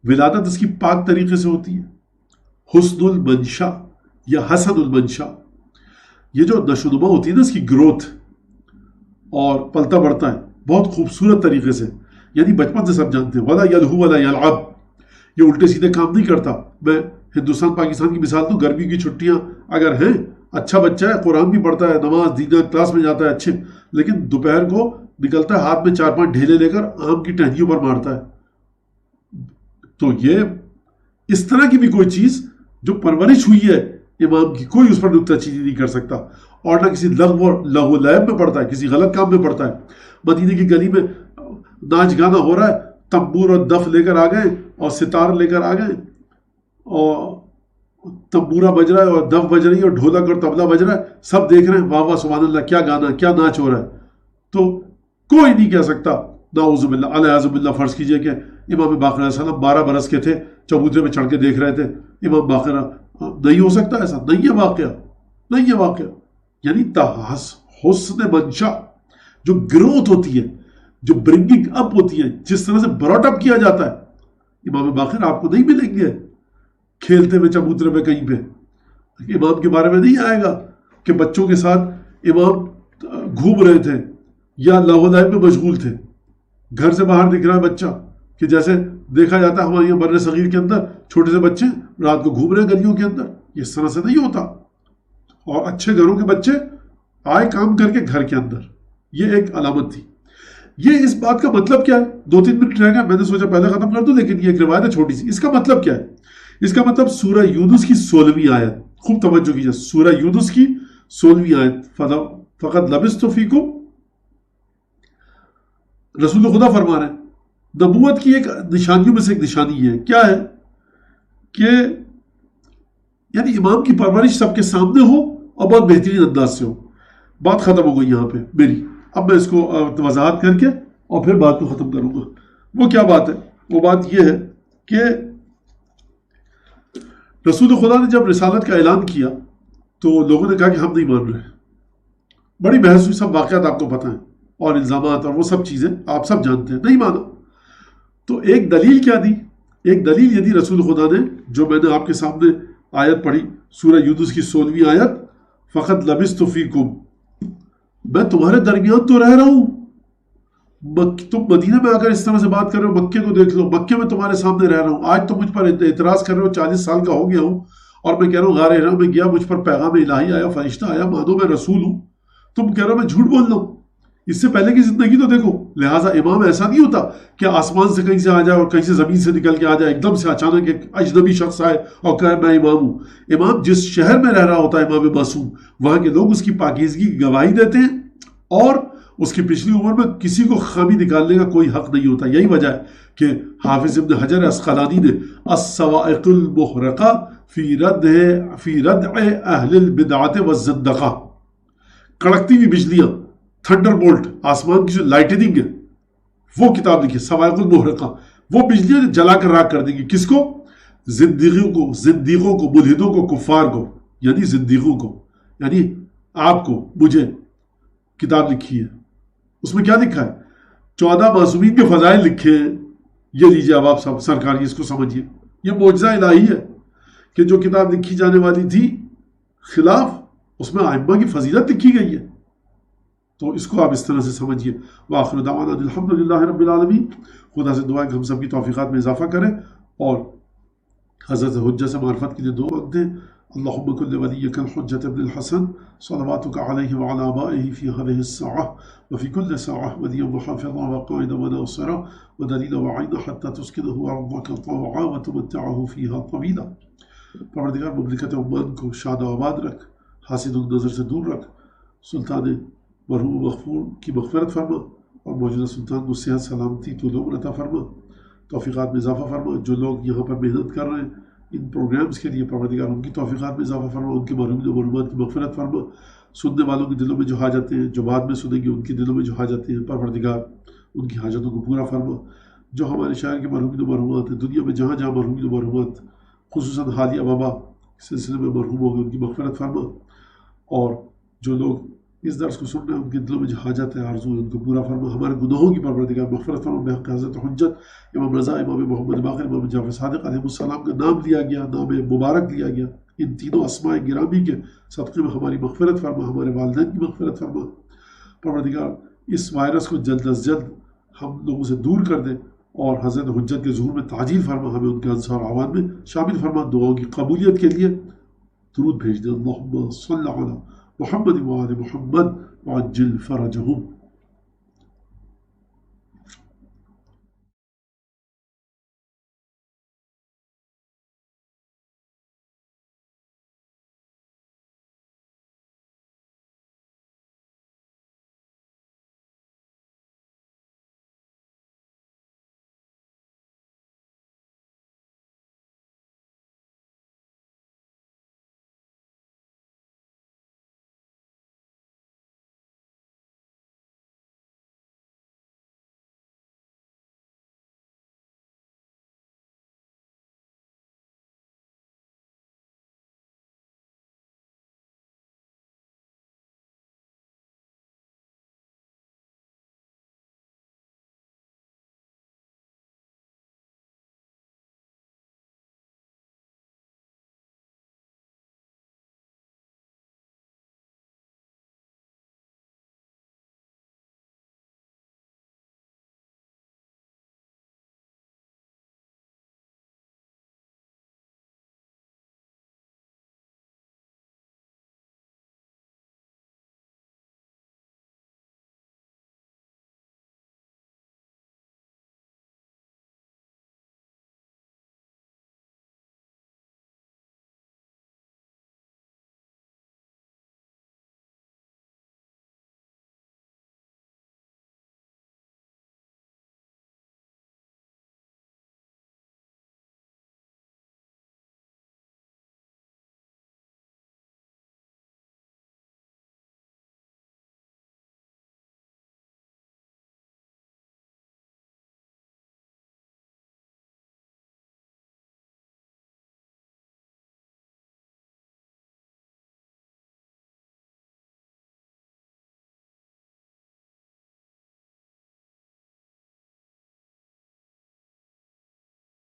ولادت اس کی پاک طریقے سے ہوتی ہے. حسن المنشا یا حسن المنشا یہ جو نشو نما ہوتی ہے نا, اس کی گروتھ اور پلتا بڑھتا ہے بہت خوبصورت طریقے سے, یعنی بچپن سے سب جانتے ہیں. ولا یلہو ولا یلعب یہ الٹے سیدھے کام نہیں کرتا. میں ہندوستان پاکستان کی مثال دوں, گرمی کی چھٹیاں اگر ہیں, اچھا بچہ ہے, قرآن بھی پڑھتا ہے, نماز دینا کلاس میں جاتا ہے اچھے, لیکن دوپہر کو نکلتا ہے ہاتھ میں 4-5 ڈھیلے لے کر آم کی ٹہنیوں پر مارتا ہے. تو یہ اس طرح کی بھی کوئی چیز جو پرورش ہوئی ہے امام کی, کوئی اس پر نکتہ چینی نہیں کر سکتا. اور نہ کسی لغو و لعب میں پڑتا ہے, کسی غلط کام میں پڑتا ہے. مدینے کی گلی میں ناچ گانا ہو رہا ہے, تنبور اور دف لے کر آ گئے اور ستار لے کر آ گئے, اور تنبورا بج رہا ہے اور دف بج رہی ہے اور ڈھولک اور طبلہ بج رہا ہے, سب دیکھ رہے ہیں واہ واہ سبحان اللہ کیا گانا کیا ناچ ہو رہا ہے. تو کوئی نہیں کہہ سکتا نعوذ باللہ علیہ باللہ. فرض کیجئے کہ امام باقر علیہ السلام 12 برس کے تھے, چبوترے میں چڑھ کے دیکھ رہے تھے امام باقر. نہیں ہو سکتا ایسا, نہیں ہے واقعہ, نہیں ہے واقعہ. یعنی حسن منشا جو گروتھ ہوتی ہے, جو برنگنگ اپ ہوتی ہے, جس طرح سے براٹ اپ کیا جاتا ہے, امام باقر آپ کو نہیں ملیں گے کھیلتے ہوئے چبوترے میں کہیں پہ. امام کے بارے میں نہیں آئے گا کہ بچوں کے ساتھ امام گھوم رہے تھے یا لہو لعب میں مشغول تھے. گھر سے باہر دکھ رہا ہے بچہ, کہ جیسے دیکھا جاتا ہے ہمارے یہاں بر صغیر کے اندر چھوٹے سے بچے رات کو گھوم رہے ہیں گلیوں کے اندر. یہ اس طرح سے نہیں ہوتا. اور اچھے گھروں کے بچے آئے کام کر کے گھر کے اندر, یہ ایک علامت تھی. یہ اس بات کا مطلب کیا ہے؟ 2-3 منٹ رہ گیا, میں نے سوچا پہلے ختم کر دوں, لیکن یہ ایک روایت ہے چھوٹی سی. اس کا مطلب کیا ہے؟ اس کا مطلب سورہ یونس کی 16ویں آیت, خوب توجہ کیجیے, سورہ یونس کی 16ویں آیت, فقط لبثت فیکم. رسول خدا فرما رہے ہیں نبوت کی ایک نشانیوں میں سے ایک نشانی یہ ہے, کیا ہے کہ یعنی امام کی پرورش سب کے سامنے ہو اور بہت بہترین انداز سے ہو. بات ختم ہو گئی یہاں پہ میری. اب میں اس کو وضاحت کر کے اور پھر بات کو ختم کروں گا. وہ کیا بات ہے؟ وہ بات یہ ہے کہ رسول خدا نے جب رسالت کا اعلان کیا تو لوگوں نے کہا کہ ہم نہیں مان رہے. بڑی بحث ہوئی, سب واقعات آپ کو پتہ ہیں, اور الزامات اور وہ سب چیزیں آپ سب جانتے ہیں. نہیں مانا تو ایک دلیل کیا دی؟ ایک دلیل یہ دی رسول خدا نے, جو میں نے آپ کے سامنے آیت پڑھی, سورہ یونس کی 16ویں آیت, فقط لبثت فیکم, میں تمہارے درمیان تو رہ رہا ہوں. تم مدینہ میں آ کر اس طرح سے بات کر رہے ہو, مکے کو دیکھ لو, مکے میں تمہارے سامنے رہ رہا ہوں. آج تم مجھ پر اعتراض کر رہے ہو, 40 سال کا ہو گیا ہوں, اور میں کہہ رہا ہوں غار حرا میں گیا, مجھ پر پیغام الہی آیا, فرشتہ آیا, مانو میں رسول ہوں. تم کہہ رہے ہو میں جھوٹ بول رہا ہوں. اس سے پہلے کی زندگی تو دیکھو. لہٰذا امام ایسا نہیں ہوتا کہ آسمان سے کہیں سے آ جائے اور کہیں سے زمین سے نکل کے آ جائے, ایک دم سے اچانک ایک اجنبی شخص آئے اور کہے میں امام ہوں. امام جس شہر میں رہ رہا ہوتا ہے, امام معصوم, وہاں کے لوگ اس کی پاکیزگی کی گواہی دیتے ہیں, اور اس کی پچھلی عمر میں کسی کو خامی نکالنے کا کوئی حق نہیں ہوتا. یہی وجہ ہے کہ حافظ ابن حجر اسقلانی نے الصواعق المحرقہ فی ردع اہل البدعۃ والزندقہ, کڑکتی ہوئی بجلیاں, تھنڈر بولٹ, آسمان کی جو لائٹننگ ہے, وہ کتاب لکھی صواعق المحرقہ. وہ بجلیاں جلا کر راکھ کر دیں گی کس کو؟ زندیقوں کو, ملحدوں کو, کفار کو, یعنی زندیقوں کو, یعنی آپ کو, مجھے. کتاب لکھی ہے, اس میں کیا لکھا ہے؟ 14 معصومین کے فضائل لکھے ہیں. یہ لیجیے اب آپ سرکار اس کو سمجھیے. یہ معجزہ الہی ہے کہ جو کتاب لکھی جانے والی تھی خلاف, اس میں ائمہ کی فضیلت لکھی گئی ہے. تو اس کو آپ اس طرح سے سمجھیے. وآخر دعوانا الحمد للہ رب العالمین. خدا سے دعا ہے کہ ہم سب کی توفیقات میں اضافہ کریں, اور حضرت حجہ سے معرفت کے لیے دعا مانگتے ہیں. اللهم كن لوليك الحجة بن الحسن صلواتك عليه وعلى آبائه في هذه الساعة وفي كل ساعة وليا وحافظا وقائدا وناصرا ودليلا وعينا حتى تسكنه أرضك طوعا وتمتعه فيها طويلا. پروردگار مملکت عمان کو شاد و آباد رکھ، حاسد النظر سے دور رکھ، سلطان مرحوم مغفور کی مغفرت فرما، اور موجودہ سلطان کو صحت سلامتی تو لوگ عطا فرما، توفیقات میں اضافہ فرما۔ جو لوگ یہاں پر محنت کر رہے ہیں ان پروگرامز کے لیے، پروردگار ان کی توفیقات میں اضافہ فرما، ان کے مرحومین و مرحومات کی مغفرت فرما۔ سننے والوں کے دلوں میں جو حاجتیں ہیں، جو بعد میں سنیں گے ان کے دلوں میں جو حاجتیں ہیں، پروردگار ان کی حاجتوں کو پورا فرما۔ جو ہمارے شاعر کے مرحومین و مرحومات ہیں، دنیا میں جہاں جہاں مرحومین و مرحومات خصوصاً حالیہ وبا سلسلے میں مرحوم ہو گئے، ان کی مغفرت فرما، اور جو لوگ اس درس کو سن رہے ہیں ان کے دلوں میں جو حاجت ہے، آرزو ہے، ان کو پورا فرما۔ ہمارے گناہوں کی پروردگار مغفرت فرما۔ بحق حضرت حجت امام رضا، امام محمد باقر، امام جعفر صادق علیہ السلام کا نام لیا گیا، نام مبارک لیا گیا، ان تینوں اسماء گرامی کے صدقے میں ہماری مغفرت فرما، ہمارے والدین کی مغفرت فرما۔ پروردگار اس وائرس کو جلد از جلد ہم لوگوں سے دور کر دے، اور حضرت حجت کے ظہور میں تعجیل فرما، ہمیں ان کے انصار عوان میں شامل فرما۔ دعاؤں کی قبولیت کے لیے درود بھیج دیں۔ اللہم صلی علی محمد وآل محمد وعجل فرجہم۔